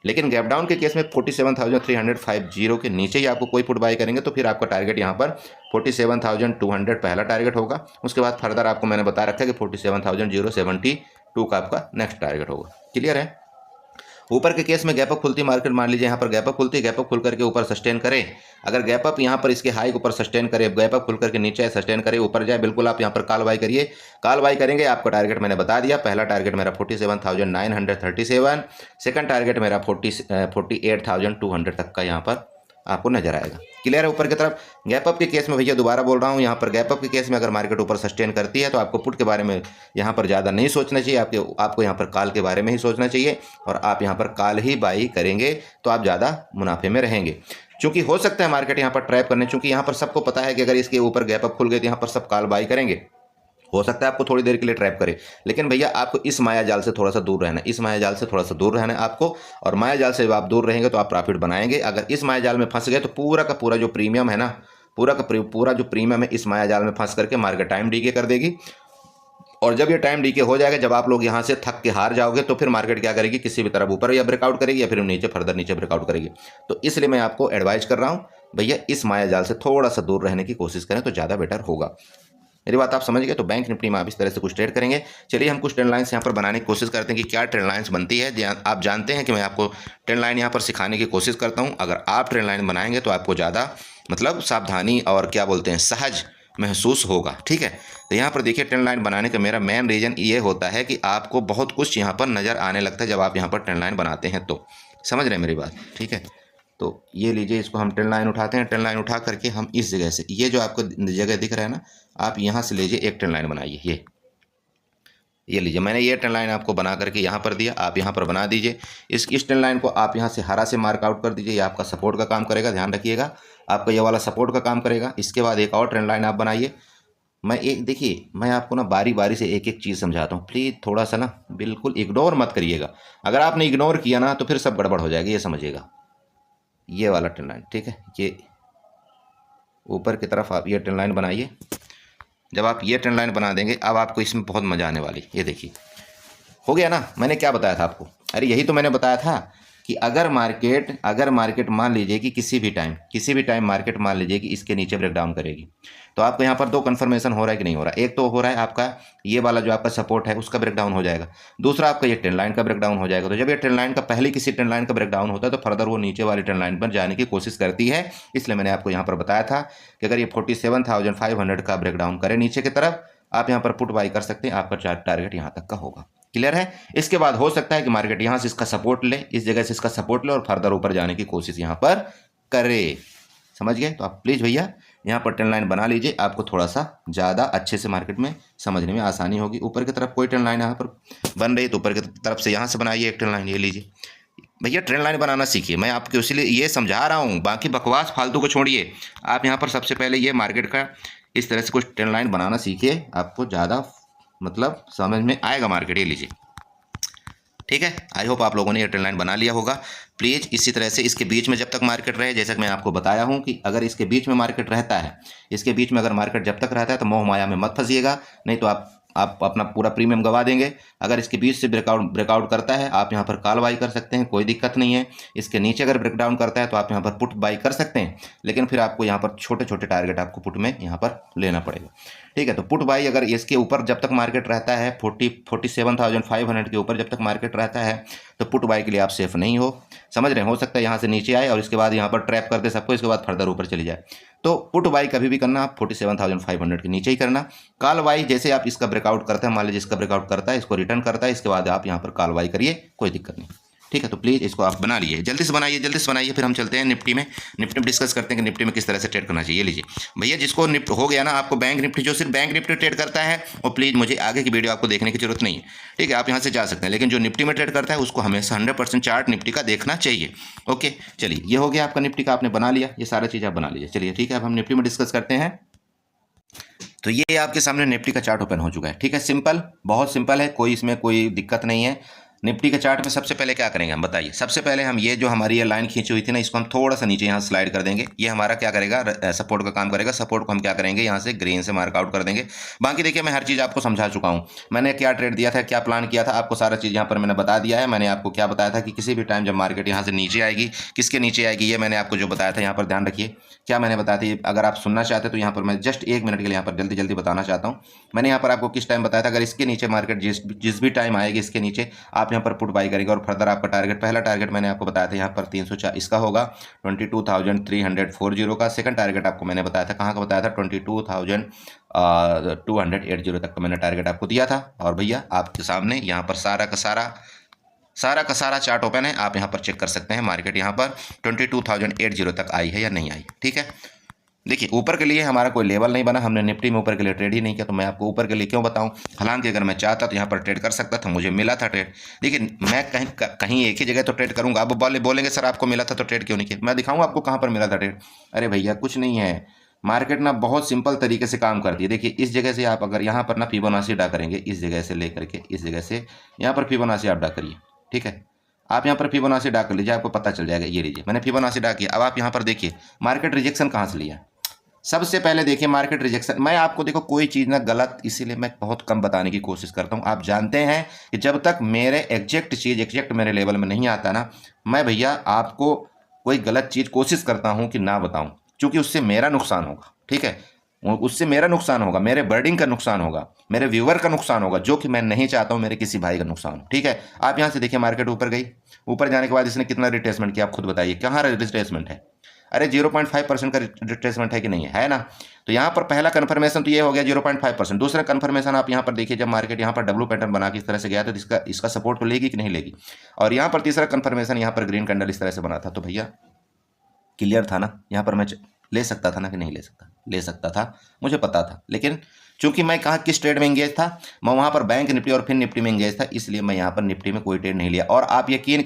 लेकिन गैप डाउन के केस में 47,350 के नीचे ही आपको कोई पुट बाई करेंगे, तो फिर आपका टारगेट यहाँ पर 47,200 पहला टारगेट होगा। उसके बाद फर्दर आपको मैंने बता रखा है कि 47,072 का आपका नेक्स्ट टारगेट होगा। क्लियर है? ऊपर के केस में गैप अप खुलती मार्केट, मान लीजिए यहाँ पर गैप अप खुलती है, गैप अप खुल करके ऊपर सस्टेन करे, अगर गैप अप यहाँ पर इसके हाई के ऊपर सस्टेन करे, गैप अप खुल करके नीचे सस्टेन करे, ऊपर जाए, बिल्कुल आप यहाँ पर कॉल बाई करिए। कॉल बाई करेंगे, आपका टारगेट मैंने बता दिया। पहला टारगेट मेरा 47,937, सेकंड टारगेट मेरा 48,200 तक का यहाँ पर आपको नजर आएगा। क्लियर है? ऊपर की तरफ गैप अप के केस में भैया दोबारा बोल रहा हूँ, यहाँ पर गैप अप के केस में अगर मार्केट ऊपर सस्टेन करती है, तो आपको पुट के बारे में यहाँ पर ज़्यादा नहीं सोचना चाहिए, आपको यहाँ पर कॉल के बारे में ही सोचना चाहिए। और आप यहाँ पर कॉल ही बाई करेंगे तो आप ज़्यादा मुनाफे में रहेंगे। क्योंकि हो सकता है मार्केट यहाँ पर ट्रैप करने, चूँकि यहाँ पर सबको पता है कि अगर इसके ऊपर गैप अप खुल गए तो यहाँ पर सब कॉल बाई करेंगे। हो सकता है आपको थोड़ी देर के लिए ट्रैप करे, लेकिन भैया आपको इस माया जाल से थोड़ा सा दूर रहना है, इस माया जाल से थोड़ा सा दूर रहना है आपको। और माया जाल से जब आप दूर रहेंगे तो आप प्रॉफिट बनाएंगे। अगर इस माया जाल में फंस गए तो पूरा का पूरा जो प्रीमियम है ना, पूरा का पूरा जो प्रीमियम है, इस माया जाल में फंस करके मार्केट टाइम डीके कर देगी। और जब ये टाइम डीके हो जाएगा, जब आप लोग यहाँ से थक के हार जाओगे, तो फिर मार्केट क्या करेगी, किसी भी तरफ ऊपर या ब्रेकआउट करेगी या फिर नीचे, फर्दर नीचे ब्रेकआउट करेगी। तो इसलिए मैं आपको एडवाइज कर रहा हूँ, भैया इस माया जाल से थोड़ा सा दूर रहने की कोशिश करें तो ज़्यादा बेटर होगा। मेरी बात आप समझ गए। तो बैंक निफ्टी में आप इस तरह से कुछ ट्रेड करेंगे। चलिए हम कुछ ट्रेंड लाइन्स यहाँ पर बनाने की कोशिश करते हैं कि क्या ट्रेंड लाइन्स बनती है। आप जानते हैं कि मैं आपको ट्रेंड लाइन यहाँ पर सिखाने की कोशिश करता हूँ। अगर आप ट्रेंड लाइन बनाएंगे तो आपको ज़्यादा मतलब सावधानी और क्या बोलते हैं सहज महसूस होगा, ठीक है। तो यहाँ पर देखिए ट्रेंड लाइन बनाने का मेरा मेन रीज़न ये होता है कि आपको बहुत कुछ यहाँ पर नज़र आने लगता है जब आप यहाँ पर ट्रेंड लाइन बनाते हैं। तो समझ रहे हैं मेरी बात, ठीक है। तो ये लीजिए, इसको हम ट्रेंड लाइन उठाते हैं। ट्रेंड लाइन उठा करके हम इस जगह से, ये जो आपको जगह दिख रहा है ना, आप यहाँ से लीजिए एक ट्रेंड लाइन बनाइए। ये लीजिए, मैंने ये ट्रेंड लाइन आपको बना करके यहाँ पर दिया, आप यहाँ पर बना दीजिए। इस ट्रेंड लाइन को आप यहाँ से हरा से मार्क आउट कर दीजिए। ये आपका सपोर्ट का काम करेगा, ध्यान रखिएगा, आपका ये वाला सपोर्ट का काम करेगा। इसके बाद एक और ट्रेंड लाइन आप बनाइए। मैं एक देखिए, मैं आपको ना बारी बारी से एक एक चीज़ समझाता हूँ, प्लीज़ थोड़ा सा ना बिल्कुल इग्नोर मत करिएगा। अगर आपने इग्नोर किया ना तो फिर सब गड़बड़ हो जाएगी, ये समझिएगा। ये वाला ट्रेंड लाइन, ठीक है, ये ऊपर की तरफ आप ये ट्रेंड लाइन बनाइए। जब आप ये ट्रेंड लाइन बना देंगे, अब आपको इसमें बहुत मज़ा आने वाली। ये देखिए, हो गया ना, मैंने क्या बताया था आपको? अरे यही तो मैंने बताया था कि अगर मार्केट मान लीजिए कि किसी भी टाइम मार्केट मान लीजिए कि इसके नीचे ब्रेकडाउन करेगी, तो आपको यहाँ पर दो कन्फर्मेशन हो रहा है कि नहीं हो रहा है। एक तो हो रहा है आपका ये वाला जो आपका सपोर्ट है उसका ब्रेकडाउन हो जाएगा, दूसरा आपका ये ट्रेंड लाइन का ब्रेकडाउन हो जाएगा। तो जब ये ट्रेंड लाइन का पहले किसी ट्रेंड लाइन का ब्रेकडाउन होता है तो फर्दर वो नीचे वाली ट्रेंड लाइन पर जाने की कोशिश करती है। इसलिए मैंने आपको यहाँ पर बताया था कि अगर ये 47,500 का ब्रेकडाउन करे नीचे की तरफ, आप यहाँ पर पुट बाई कर सकते हैं। आपका टारगेट यहाँ तक का होगा, क्लियर है। इसके बाद हो सकता है कि मार्केट यहाँ से इसका सपोर्ट ले, इस जगह से इसका सपोर्ट ले और फर्दर ऊपर जाने की कोशिश यहाँ पर करे, समझ गए। तो आप प्लीज़ भैया यहाँ पर ट्रेंड लाइन बना लीजिए, आपको थोड़ा सा ज़्यादा अच्छे से मार्केट में समझने में आसानी होगी। ऊपर की तरफ कोई ट्रेंड लाइन यहाँ पर बन रही है तो ऊपर की तरफ से यहाँ से बनाइए एक ट्रेंड लाइन। ये लीजिए भैया, ट्रेंड लाइन बनाना सीखिए, मैं आपको इसीलिए ये समझा रहा हूँ, बाकी बकवास फालतू को छोड़िए। आप यहाँ पर सबसे पहले ये मार्केट का इस तरह से कुछ ट्रेंड लाइन बनाना सीखिए, आपको ज़्यादा मतलब समझ में आएगा मार्केट। ये लीजिए, ठीक है। आई होप आप लोगों ने ये ट्रेंड लाइन बना लिया होगा। प्लीज़ इसी तरह से इसके बीच में जब तक मार्केट रहे, जैसा कि मैं आपको बताया हूँ कि अगर इसके बीच में मार्केट रहता है, इसके बीच में अगर मार्केट जब तक रहता है तो मोह माया में मत फंसिएगा, नहीं तो आप अपना पूरा प्रीमियम गवा देंगे। अगर इसके बीच से ब्रेकआउट करता है, आप यहाँ पर कॉल बाई कर सकते हैं, कोई दिक्कत नहीं है। इसके नीचे अगर ब्रेकडाउन करता है तो आप यहाँ पर पुट बाई कर सकते हैं, लेकिन फिर आपको यहाँ पर छोटे छोटे टारगेट आपको पुट में यहाँ पर लेना पड़ेगा, ठीक है। तो पुट बाई अगर इसके ऊपर जब तक मार्केट रहता है 47,500 के ऊपर जब तक मार्केट रहता है तो पुट बाई के लिए आप सेफ नहीं हो, समझ रहे हैं। हो सकता है यहाँ से नीचे आए और इसके बाद यहाँ पर ट्रैप कर दे सबको, इसके बाद फर्दर ऊपर चली जाए। तो पुट बाई कभी भी करना आप 47,500 के नीचे ही करना। कॉल बाई जैसे आप इसका ब्रेकआउट करते हैं, मान लीजिए इसका ब्रेकआउट करता है, इसको रिटर्न करता है, इसके बाद आप यहाँ पर कॉल बाई करिए, कोई दिक्कत नहीं, ठीक है। तो प्लीज़ इसको आप बना लिए, जल्दी से बनाइए। फिर हम चलते हैं निफ्टी में डिस्कस करते हैं कि निफ्टी में किस तरह से ट्रेड करना चाहिए। लीजिए भैया, जिसको निफ्ट हो गया ना, आपको बैंक निफ्टी, जो सिर्फ बैंक निफ्टी ट्रेड करता है, और प्लीज़ मुझे आगे की वीडियो आपको देखने की जरूरत नहीं है, ठीक है। आप यहाँ से जा सकते हैं, लेकिन जो निफ्टी में ट्रेड करता है उसको हमेशा 100% चार्ट निफ्टी का देखना चाहिए। ओके, चलिए ये हो गया आपका निफ्टी का, आपने बना लिया, ये सारा चीज़ आप बना लीजिए। चलिए ठीक है, अब हम निफ्टी में डिस्कस करते हैं। तो ये आपके सामने निफ्टी का चार्ट ओपन हो चुका है, ठीक है। सिंपल, बहुत सिंपल है, कोई इसमें कोई दिक्कत नहीं है। निफ्टी के चार्ट में सबसे पहले क्या करेंगे हम बताइए। सबसे पहले हम ये जो हमारी ये लाइन खींची हुई थी ना, इसको हम थोड़ा सा नीचे यहाँ स्लाइड कर देंगे। ये हमारा क्या करेगा, सपोर्ट का काम करेगा। सपोर्ट को हम क्या करेंगे, यहाँ से ग्रीन से मार्कआउट कर देंगे। बाकी देखिए, मैं हर चीज़ आपको समझा चुका हूँ, मैंने क्या ट्रेड दिया था, क्या प्लान किया था, आपको सारा चीज़ यहाँ पर मैंने बता दिया है। मैंने आपको क्या बताया था कि किसी भी टाइम जब मार्केट यहाँ से नीचे आएगी, किसके नीचे आएगी, ये मैंने आपको जो बताया था, यहाँ पर ध्यान रखिए क्या मैंने बताया था। अगर आप सुनना चाहते हैं तो यहाँ पर मैं जस्ट 1 मिनट के लिए यहाँ पर जल्दी बताना चाहता हूँ। मैंने यहाँ पर आपको किस टाइम बताया था, अगर इसके नीचे मार्केट जिस भी टाइम आएगी इसके नीचे, आप यहाँ पर पुट बाई करेंगे और फर्दर आपका टारगेट, पहला टारगेट मैंने आपको बताया था यहाँ पर 304 इसका होगा 22,340 का। सेकंड टारगेट आपको मैंने बताया था, कहाँ का बताया था, 22,280 तक का मैंने टारगेट आपको दिया था। और भैया आपके सामने यहाँ पर सारा का सारा चार्ट ओपन है, आप यहाँ पर चेक कर सकते हैं। मार्केट यहाँ पर 22,080 तक आई है या नहीं आई, ठीक है। देखिए, ऊपर के लिए हमारा कोई लेवल नहीं बना, हमने निफ्टी में ऊपर के लिए ट्रेड ही नहीं किया, तो मैं आपको ऊपर के लिए क्यों बताऊं। हालांकि अगर मैं चाहता तो यहाँ पर ट्रेड कर सकता था, मुझे मिला था ट्रेड। देखिए, मैं कहीं एक ही जगह तो ट्रेड करूंगा। आप बोलेंगे सर आपको मिला था तो ट्रेड क्यों नहीं किया, मैं दिखाऊंगा आपको कहाँ पर मिला था ट्रेड। अरे भैया कुछ नहीं है, मार्केट ना बहुत सिंपल तरीके से काम करती है। देखिए, इस जगह से आप अगर यहाँ पर ना फिबोनाची ड्रा करेंगे, इस जगह से लेकर के इस जगह से यहाँ पर फिबोनाची आप ड्रा करिए, ठीक है। आप यहाँ पर फिबोनाची ड्रा कर लीजिए, आपको पता चल जाएगा। ये लीजिए, मैंने फिबोनाची ड्रा किया। अब आप यहाँ पर देखिए मार्केट रिजेक्शन कहाँ से लिया। सबसे पहले देखिए मार्केट रिजेक्शन, मैं आपको देखो कोई चीज़ ना गलत, इसीलिए मैं बहुत कम बताने की कोशिश करता हूँ। आप जानते हैं कि जब तक मेरे एग्जैक्ट मेरे लेवल में नहीं आता ना, मैं भैया आपको कोई गलत चीज़ कोशिश करता हूँ कि ना बताऊँ, क्योंकि उससे मेरा नुकसान होगा, ठीक है। उससे मेरा नुकसान होगा, मेरे बर्डिंग का नुकसान होगा, मेरे व्यूअर का नुकसान होगा, जो कि मैं नहीं चाहता हूं मेरे किसी भाई का नुकसान हो। ठीक है, आप यहां से देखिए मार्केट ऊपर गई, ऊपर जाने के बाद इसने कितना रिट्रेसमेंट किया आप खुद बताइए, कहाँ रिट्रेसमेंट है? अरे 0.5% का रिट्रेसमेंट है कि नहीं है ना? तो यहाँ पर पहला कंफर्मेशन तो ये हो गया 0.5%। दूसरा कंफर्मेशन आप यहाँ पर देखिए, जब मार्केट यहाँ पर डब्ल्यू पैटर्न बना के इस तरह से गया था तो इसका सपोर्ट तो लेगी कि नहीं लेगी। और यहाँ पर तीसरा कंफर्मेशन, यहाँ पर ग्रीन कैंडल इस तरह से बना था, तो भैया क्लियर था ना, यहाँ पर मैं ले सकता था ना कि नहीं ले सकता? ले सकता था, मुझे पता था, लेकिन चूंकि मैं कहाँ किस ट्रेड में एंगेज था, मैं वहाँ पर बैंक निफ्टी और फिर निफ्टी में एंगेज था, इसलिए मैं यहाँ पर निफ्टी में कोई ट्रेड नहीं लिया। और आप यकीन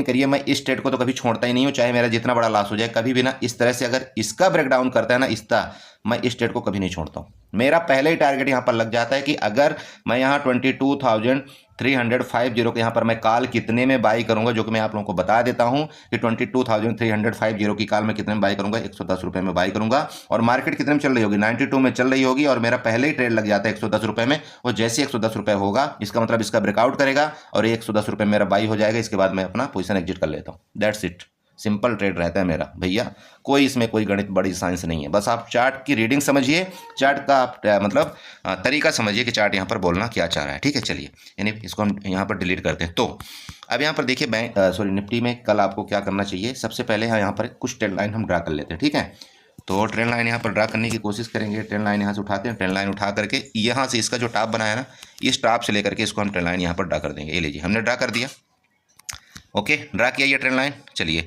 करिए मैं इस ट्रेड को तो कभी छोड़ता ही नहीं हूँ, चाहे मेरा जितना बड़ा लॉस हो जाए, कभी भी ना। इस तरह से अगर इसका ब्रेकडाउन करता है ना इसका, मैं इस ट्रेड को कभी नहीं छोड़ता हूँ। मेरा पहले ही टारगेट यहाँ पर लग जाता है कि अगर मैं यहाँ 22,350 के यहाँ पर मैं कॉल कितने में बाई करूंगा, जो कि मैं आप लोगों को बता देता हूं कि 22,350 की कॉल में कितने में बाई करूंगा, 110 रुपये में बाई करूंगा। और मार्केट कितने में चल रही होगी? 92 में चल रही होगी, और मेरा पहले ही ट्रेड लग जाता है 110 रुपये में। और जैसे 110 रुपये होगा, इसका मतलब इसका ब्रेकआउट करेगा और 110 रुपये मेरा बाई हो जाएगा। इसके बाद मैं अपना पोजीशन एग्जिट कर लेता हूँ। दैट्स इट, सिंपल ट्रेड रहता है मेरा भैया, कोई इसमें कोई गणित बड़ी साइंस नहीं है। बस आप चार्ट की रीडिंग समझिए, चार्ट का आप मतलब तरीका समझिए कि चार्ट यहाँ पर बोलना क्या चाह रहा है। ठीक है, चलिए यानी इसको हम यहाँ पर डिलीट करते हैं। तो अब यहाँ पर देखिए निफ्टी में कल आपको क्या करना चाहिए, सबसे पहले यहाँ पर कुछ ट्रेंड लाइन हम ड्रा कर लेते हैं। ठीक है, तो ट्रेंड लाइन यहाँ पर ड्रा करने की कोशिश करेंगे। ट्रेंड लाइन यहाँ से उठाते हैं, ट्रेंड लाइन उठा करके यहाँ से इसका जो टॉप बनाया ना, इस टॉप से लेकर के इसको हम ट्रेंड लाइन यहाँ पर ड्रा कर देंगे। ये लीजिए, हमने ड्रा कर दिया। ओके, ड्रा किया ये ट्रेंड लाइन। चलिए,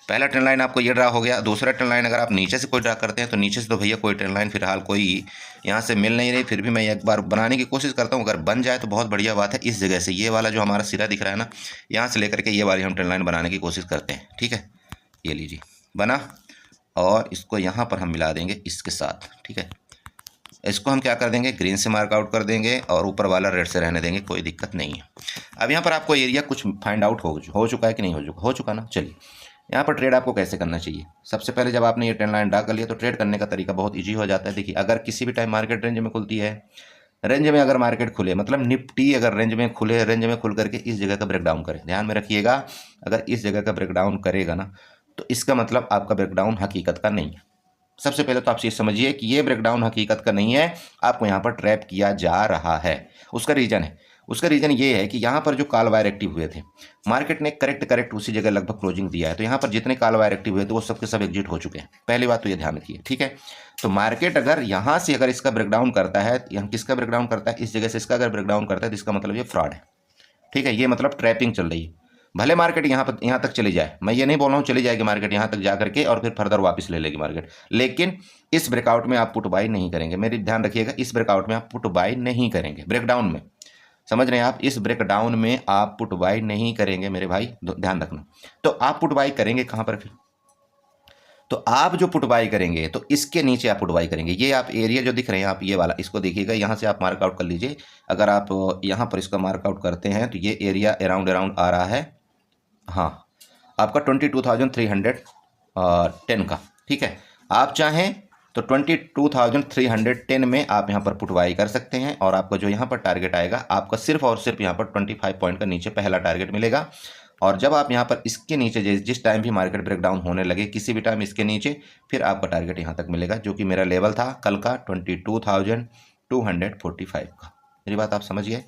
पहला ट्रेंड लाइन आपको ये ड्रा हो गया। दूसरा ट्रेंड लाइन अगर आप नीचे से कोई ड्रा करते हैं, तो नीचे से तो भैया कोई ट्रेंड लाइन फिलहाल कोई यहाँ से मिल नहीं रही, फिर भी मैं एक बार बनाने की कोशिश करता हूँ। अगर बन जाए तो बहुत बढ़िया बात है। इस जगह से ये वाला जो हमारा सिरा दिख रहा है ना, यहाँ से लेकर के ये वाली हम ट्रेंड लाइन बनाने की कोशिश करते हैं। ठीक है, ये लीजिए बना, और इसको यहाँ पर हम मिला देंगे इसके साथ। ठीक है, इसको हम क्या कर देंगे, ग्रीन से मार्क आउट कर देंगे और ऊपर वाला रेड से रहने देंगे, कोई दिक्कत नहीं है। अब यहाँ पर आपको एरिया कुछ फाइंड आउट हो चुका है कि नहीं हो चुका ना। चलिए, यहाँ पर ट्रेड आपको कैसे करना चाहिए। सबसे पहले जब आपने ये ट्रेंड लाइन ड्रा कर लिया, तो ट्रेड करने का तरीका बहुत ईजी हो जाता है। देखिए, अगर किसी भी टाइम मार्केट रेंज में खुलती है, रेंज में अगर मार्केट खुले, मतलब निफ्टी अगर रेंज में खुले, रेंज में खुल करके इस जगह का ब्रेकडाउन करे, ध्यान में रखिएगा, अगर इस जगह का ब्रेकडाउन करेगा ना, तो इसका मतलब आपका ब्रेकडाउन हकीकत का नहीं है। सबसे पहले तो आप ये समझिए कि ये ब्रेकडाउन हकीकत का नहीं है, आपको यहाँ पर ट्रैप किया जा रहा है। उसका रीज़न ये है कि यहाँ पर जो कॉल वायर एक्टिव हुए थे, मार्केट ने करेक्ट उसी जगह लगभग क्लोजिंग दिया है, तो यहाँ पर जितने कॉल वायर एक्टिव हुए थे वो सब के सब एग्जिट हो चुके हैं। पहली बात तो ये ध्यान रखिए। ठीक है, तो मार्केट अगर यहाँ से अगर इसका ब्रेकडाउन करता है, यहाँ किसका ब्रेकडाउन करता है, इस जगह से इसका अगर ब्रेकडाउन करता है, तो इसका मतलब ये फ्रॉड है। ठीक है, ये मतलब ट्रैपिंग चल रही है। भले मार्केट यहाँ तक चली जाए, मैं ये नहीं बोल रहा हूँ चली जाएगी मार्केट यहाँ तक जा करके और फिर फर्दर वापस ले लेगी मार्केट, लेकिन इस ब्रेकआउट में आप पुट बाई नहीं करेंगे। मेरी ध्यान रखिएगा, इस ब्रेकआउट में आप पुट बाई नहीं करेंगे। ब्रेकडाउन में, समझ रहे हैं आप, इस ब्रेकडाउन में आप पुट बाई नहीं करेंगे मेरे भाई, ध्यान रखना। तो आप पुट बाई करेंगे कहाँ पर फिर? तो आप जो पुट बाई करेंगे, तो इसके नीचे आप पुट बाई करेंगे। ये आप एरिया जो दिख रहे हैं, आप ये वाला इसको देखिएगा, यहाँ से आप मार्कआउट कर लीजिए। अगर आप यहाँ पर इसका मार्कआउट करते हैं, तो ये एरिया अराउंड आ रहा है, हाँ, आपका 22,310 का। ठीक है, आप चाहें तो 22,310 में आप यहाँ पर पुट बाई कर सकते हैं, और आपका जो यहाँ पर टारगेट आएगा, आपका सिर्फ और सिर्फ यहाँ पर 25 पॉइंट का नीचे पहला टारगेट मिलेगा। और जब आप यहाँ पर इसके नीचे जिस टाइम भी मार्केट ब्रेकडाउन होने लगे, किसी भी टाइम इसके नीचे, फिर आपका टारगेट यहाँ तक मिलेगा, जो कि मेरा लेवल था कल का 22,245 का। मेरी बात आप समझ गए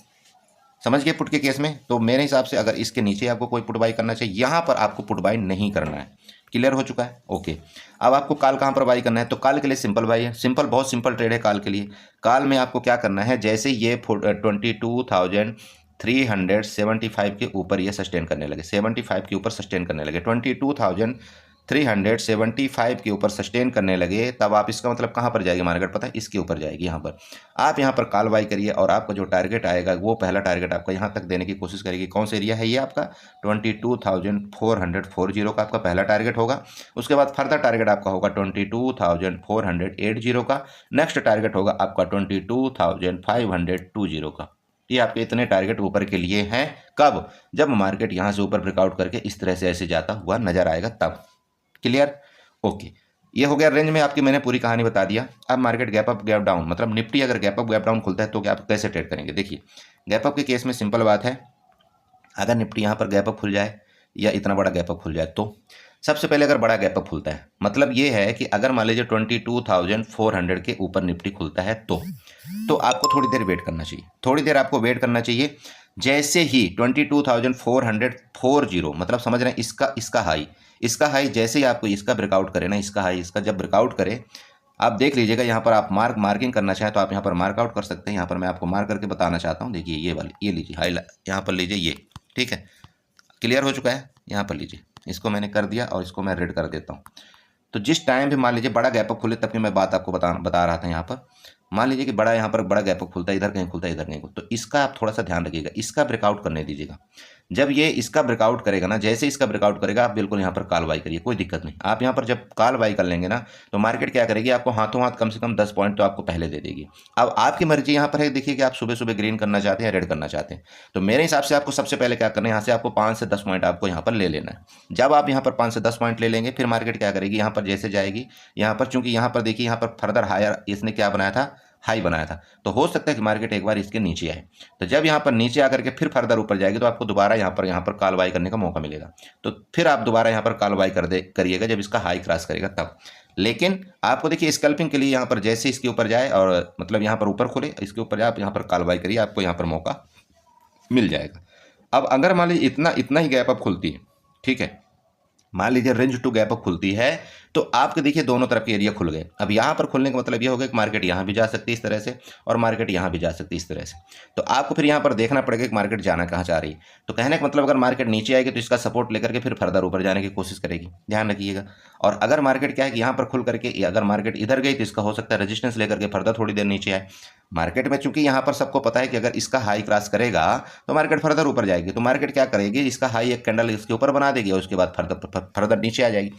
पुट के केस में। तो मेरे हिसाब से अगर इसके नीचे आपको कोई पुट बाई करना चाहिए, यहाँ पर आपको पुट बाई नहीं करना है। क्लियर हो चुका है? ओके, अब आपको कॉल कहाँ पर बाई करना है? तो कॉल के लिए सिंपल बाई है, सिंपल, बहुत सिंपल ट्रेड है कॉल के लिए। कॉल में आपको क्या करना है, जैसे ये 22,375 के ऊपर ये सस्टेन करने लगे, 75 के ऊपर सस्टेन करने लगे, 22,375 के ऊपर सस्टेन करने लगे, तब आप इसका मतलब कहाँ पर जाएगी मार्केट, पता है? इसके ऊपर जाएगी। यहाँ पर आप यहाँ पर कॉल बाई करिए, और आपका जो टारगेट आएगा, वो पहला टारगेट आपका यहाँ तक देने की कोशिश करेगी। कौन सा एरिया है ये आपका? 22,440 का आपका पहला टारगेट होगा। उसके बाद फर्दर टारगेट आपका होगा 22,480 का। नेक्स्ट टारगेट होगा आपका 22,520 का। ये आपके इतने टारगेट ऊपर के लिए हैं। कब? जब मार्केट यहाँ से ऊपर ब्रेकआउट करके इस तरह से ऐसे जाता हुआ नजर आएगा, तब। क्लियर? ओके, ये हो गया रेंज में आपकी, मैंने पूरी कहानी बता दिया। अब market gap up gap down, मतलब निफ्टी अगर गैप अप गैप डाउन खुलता है तो क्या आप कैसे ट्रेड करेंगे? देखिए, गैप अप के केस में सिंपल बात है, अगर निफ्टी यहाँ पर गैप अप खुल जाए या इतना बड़ा गैप अप खुल जाए, तो सबसे पहले अगर बड़ा गैप अप खुलता है, मतलब ये है कि अगर मान लीजिए 22,400 के ऊपर निफ्टी खुलता है तो आपको थोड़ी देर वेट करना चाहिए, थोड़ी देर आपको वेट करना चाहिए। जैसे ही 22,440 मतलब समझ रहे हैं इसका हाई जैसे ही आपको इसका ब्रेकआउट करे ना, इसका हाई इसका जब ब्रेकआउट करे, आप देख लीजिएगा। यहाँ पर आप मार्किंग करना चाहें तो आप यहाँ पर मार्कआउट कर सकते हैं। यहाँ पर मैं आपको मार्क करके बताना चाहता हूँ। देखिए ये वाली, ये लीजिए हाई, यहाँ पर लीजिए ये, ठीक है, क्लियर हो चुका है। यहाँ पर लीजिए, इसको मैंने कर दिया और इसको मैं रेड कर देता हूँ। तो जिस टाइम भी मान लीजिए बड़ा गैप अप खुले, तब की मैं बात आपको बता रहा था। यहाँ पर मान लीजिए कि यहाँ पर बड़ा गैप अप खुलता है, इधर कहीं खुलता है, इधर कहीं खुलता है, तो इसका आप थोड़ा सा ध्यान रखिएगा, इसका ब्रेकआउट करने दीजिएगा। जब ये इसका ब्रेकआउट करेगा ना, जैसे इसका ब्रेकआउट करेगा, आप बिल्कुल यहाँ पर कॉल बाई करिए, कोई दिक्कत नहीं। आप यहाँ पर जब कॉल बाई कर लेंगे ना, तो मार्केट क्या करेगी, आपको हाथों हाथ कम से कम 10 पॉइंट तो आपको पहले दे देगी। अब आपकी मर्जी यहाँ पर है, देखिए कि आप सुबह सुबह ग्रीन करना चाहते हैं या रेड करना चाहते हैं। तो मेरे हिसाब से आपको सबसे पहले क्या करना है, यहाँ से आपको 5 से 10 पॉइंट आपको यहाँ पर ले लेना है। जब आप यहाँ पर 5 से 10 पॉइंट ले लेंगे, फिर मार्केट क्या करेगी, यहाँ पर जैसे जाएगी, यहाँ पर चूंकि यहाँ पर देखिए यहाँ पर फर्दर हायर इसने क्या बनाया था, हाई बनाया था, तो हो सकता है कि मार्केट एक बार इसके नीचे आए। तो जब यहाँ पर नीचे आकर के फिर फर्दर ऊपर जाएगी, तो आपको दोबारा यहाँ पर कॉल बाई करने का मौका मिलेगा। तो फिर आप दोबारा यहाँ पर कॉल बाई करिएगा जब इसका हाई क्रॉस करेगा तब। लेकिन आपको देखिए स्कैल्पिंग के लिए यहाँ पर जैसे इसके ऊपर जाए और मतलब यहाँ पर ऊपर खुले, इसके ऊपर जाए, आप यहाँ पर कॉल बाई करिए, आपको यहाँ पर मौका मिल जाएगा। अब अगर मान लीजिए इतना ही गैप अप खुलती है, ठीक है, मान लीजिए रेंज टू गैप अप खुलती है, तो आपके देखिए दोनों तरफ के एरिया खुल गए। अब यहाँ पर खुलने का मतलब ये हो गया कि मार्केट यहाँ भी जा सकती है इस तरह से, और मार्केट यहाँ भी जा सकती है इस तरह से। तो आपको फिर यहाँ पर देखना पड़ेगा कि मार्केट जाना कहाँ चाह रही है। तो कहने का मतलब अगर मार्केट नीचे आएगी तो इसका सपोर्ट लेकर के फिर फर्दर ऊपर जाने की कोशिश करेगी, ध्यान रखिएगा। और अगर मार्केट क्या है कि यहाँ पर खुल करके अगर मार्केट इधर गई तो इसका हो सकता है रेजिस्टेंस लेकर के फर्दर थोड़ी देर नीचे आए। मार्केट में चूंकि यहाँ पर सबको पता है कि अगर इसका हाई क्रॉस करेगा तो मार्केट फर्दर ऊपर जाएगी, तो मार्केट क्या करेगी, इसका हाई एक कैंडल इसके ऊपर बना देगी और उसके बाद फर्दर नीचे आ जाएगी।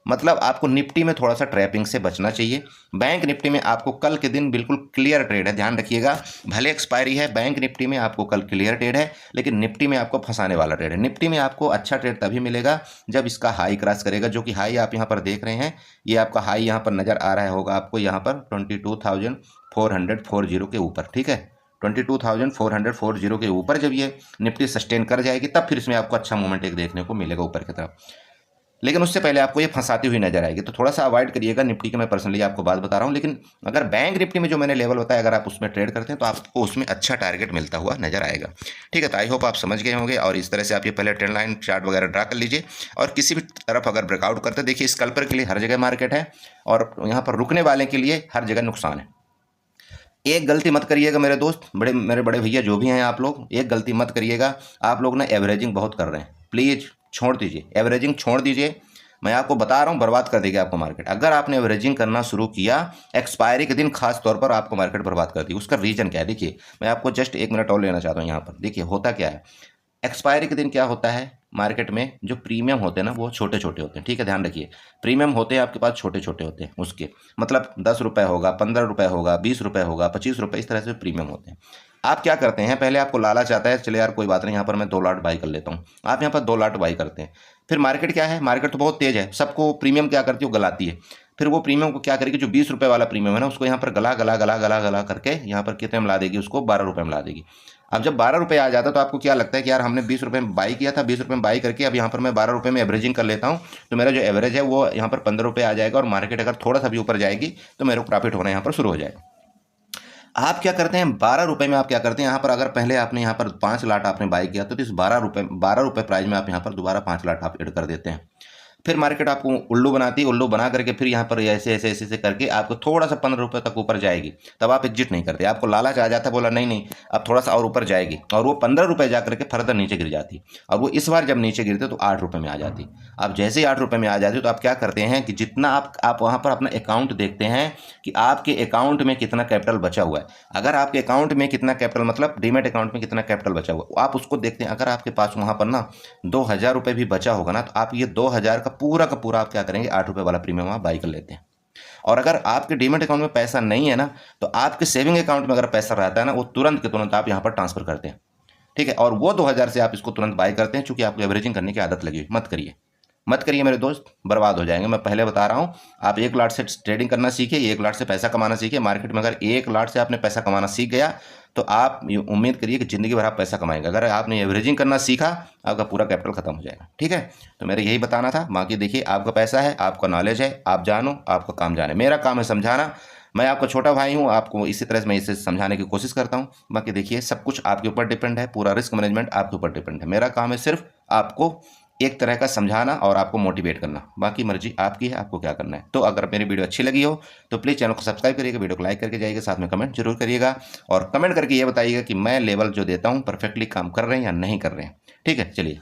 मतलब आपको निफ्टी में थोड़ा सा ट्रैपिंग से बचना चाहिए। बैंक निफ्टी में आपको कल के दिन बिल्कुल क्लियर ट्रेड है, ध्यान रखिएगा। भले एक्सपायरी है, बैंक निफ्टी में आपको कल क्लियर ट्रेड है, लेकिन निफ्टी में आपको फंसाने वाला ट्रेड है। निफ्टी में आपको अच्छा ट्रेड तभी मिलेगा जब इसका हाई क्रॉस करेगा, जो कि हाई आप यहाँ पर देख रहे हैं, ये आपका हाई यहाँ पर नज़र आ रहा होगा आपको, यहाँ पर 22,440 के ऊपर, ठीक है, 22,440 के ऊपर जब ये निफ्टी सस्टेन कर जाएगी, तब फिर इसमें आपको अच्छा मूवमेंट एक देखने को मिलेगा ऊपर की तरफ। लेकिन उससे पहले आपको ये फंसाती हुई नजर आएगी, तो थोड़ा सा अवॉइड करिएगा। निफ्टी की मैं पर्सनली आपको बात बता रहा हूँ, लेकिन अगर बैंक निफ्टी में जो मैंने लेवल बताया, अगर आप उसमें ट्रेड करते हैं तो आपको उसमें अच्छा टारगेट मिलता हुआ नजर आएगा, ठीक है। तो आई होप आप समझ गए होंगे, और इस तरह से आप ये पहले ट्रेंड लाइन चार्ट वगैरह ड्रा कर लीजिए। और किसी भी तरफ अगर ब्रेकआउट करते हैं, देखिए स्कैल्पर के लिए हर जगह मार्केट है, और यहाँ पर रुकने वाले के लिए हर जगह नुकसान है। एक गलती मत करिएगा मेरे दोस्त, मेरे बड़े भैया जो भी हैं आप लोग, एक गलती मत करिएगा। आप लोग ना एवरेजिंग बहुत कर रहे हैं, प्लीज़ छोड़ दीजिए, एवरेजिंग छोड़ दीजिए। मैं आपको बता रहा हूँ, बर्बाद कर देगी आपको मार्केट। अगर आपने एवरेजिंग करना शुरू किया एक्सपायरी के दिन, खास तौर पर आपको मार्केट बर्बाद कर दी। उसका रीजन क्या है, देखिए मैं आपको जस्ट 1 मिनट और लेना चाहता हूँ यहाँ पर। देखिए होता क्या है, एक्सपायरी के दिन क्या होता है, मार्केट में जो प्रीमियम होते हैं ना, वो छोटे छोटे होते हैं, ठीक है, ध्यान रखिए। प्रीमियम होते हैं आपके पास छोटे छोटे होते हैं, उसके मतलब 10 रुपये होगा, 15 रुपये होगा, 20 रुपये होगा, 25 रुपये, इस तरह से प्रीमियम होते हैं। आप क्या करते हैं, पहले आपको लालच आता है, चले यार कोई बात नहीं, यहाँ पर मैं 2 लॉट बाई कर लेता हूँ। आप यहाँ पर 2 लॉट बाई करते हैं, फिर मार्केट क्या है, मार्केट तो बहुत तेज है, सबको प्रीमियम क्या करती है, वो गलाती है। फिर वो प्रीमियम को क्या करेगी, जो 20 रुपये वाला प्रीमियम है ना, उसको यहाँ पर गला गला गला गला गला करके यहाँ पर कितने में ला देगी, उसको 12 रुपये में ला देगी। अब जब 12 रुपये आ जाता है तो आपको क्या लगता है कि यार हमने 20 रुपये में बाई किया था, 20 रुपये में बाई करके अब यहाँ पर मैं 12 रुपये में एवरेजिंग कर लेता हूँ, तो मेरा जो एवरेज है वो यहाँ पर 15 रुपये आ जाएगा, और मार्केट अगर थोड़ा सा भी ऊपर जाएगी तो मेरे को प्रॉफिट होना यहाँ पर शुरू हो जाएगा। आप क्या करते हैं, 12 रुपये में आप क्या करते हैं, यहाँ पर अगर पहले आपने यहाँ पर 5 लाट आपने बाई किया, तो इस 12 रुपये प्राइस में आप यहाँ पर दोबारा 5 लाट आप ऐड कर देते हैं। फिर मार्केट आपको उल्लू बनाती है, उल्लू बना करके फिर यहाँ पर ऐसे ऐसे ऐसे ऐसे करके आपको थोड़ा सा 15 रुपये तक ऊपर जाएगी, तब आप एग्जिट नहीं करते। आपको लालच आ जाता है, बोला नहीं नहीं अब थोड़ा सा और ऊपर जाएगी, और वो 15 रुपये जा करके फर्दर नीचे गिर जाती। और वो इस बार जब नीचे गिरते तो 8 रुपये में आ जाती। अब जैसे ही 8 रुपये में आ जाती तो आप क्या करते हैं कि जितना आप वहाँ पर अपना अकाउंट देखते हैं कि आपके अकाउंट में कितना कैपिटल बचा हुआ है। अगर आपके अकाउंट में कितना कैपिटल, मतलब डीमेट अकाउंट में कितना कैपिटल बचा हुआ, आप उसको देखते हैं। अगर आपके पास वहाँ पर ना 2000 रुपये भी बचा होगा ना, तो आप ये 2000 का पूरा आप क्या करेंगे, 8 रुपये वाला प्रीमियम आप बाई कर लेते हैं। और अगर आपके डीमेट अकाउंट में पैसा नहीं है ना, तो आपके सेविंग अकाउंट में अगर पैसा रहता है ना, वो तुरंत के तुरंत आप यहाँ पर ट्रांसफर करते हैं, ठीक है। और वो 2000 से आप इसको तुरंत बाई करते हैं, चूंकि आपको एवरेजिंग करने की आदत लगी। मत करिए मेरे दोस्त, बर्बाद हो जाएंगे। मैं पहले बता रहा हूँ, आप 1 लाट से ट्रेडिंग करना सीखिए, 1 लाट से पैसा कमाना सीखिए। मार्केट में अगर 1 लाट से आपने पैसा कमाना सीख गया तो आप ये उम्मीद करिए कि ज़िंदगी भर आप पैसा कमाएंगे। अगर आपने एवरेजिंग करना सीखा, आपका पूरा कैपिटल खत्म हो जाएगा। ठीक है, तो मेरा यही बताना था। बाकी देखिए, आपका पैसा है, आपका नॉलेज है, आप जानो, आपका काम जाने। मेरा काम है समझाना, मैं आपका छोटा भाई हूँ, आपको इसी तरह से मैं इसे समझाने की कोशिश करता हूँ। बाकी देखिए, सब कुछ आपके ऊपर डिपेंड है, पूरा रिस्क मैनेजमेंट आपके ऊपर डिपेंड है। मेरा काम है सिर्फ आपको एक तरह का समझाना और आपको मोटिवेट करना। बाकी मर्जी आपकी है, आपको क्या करना है। तो अगर मेरी वीडियो अच्छी लगी हो तो प्लीज़ चैनल को सब्सक्राइब करिएगा, वीडियो को लाइक करके जाइएगा, साथ में कमेंट जरूर करिएगा और कमेंट करके ये बताइएगा कि मैं लेवल जो देता हूँ परफेक्टली काम कर रहे हैं या नहीं कर रहे हैं। ठीक है, चलिए।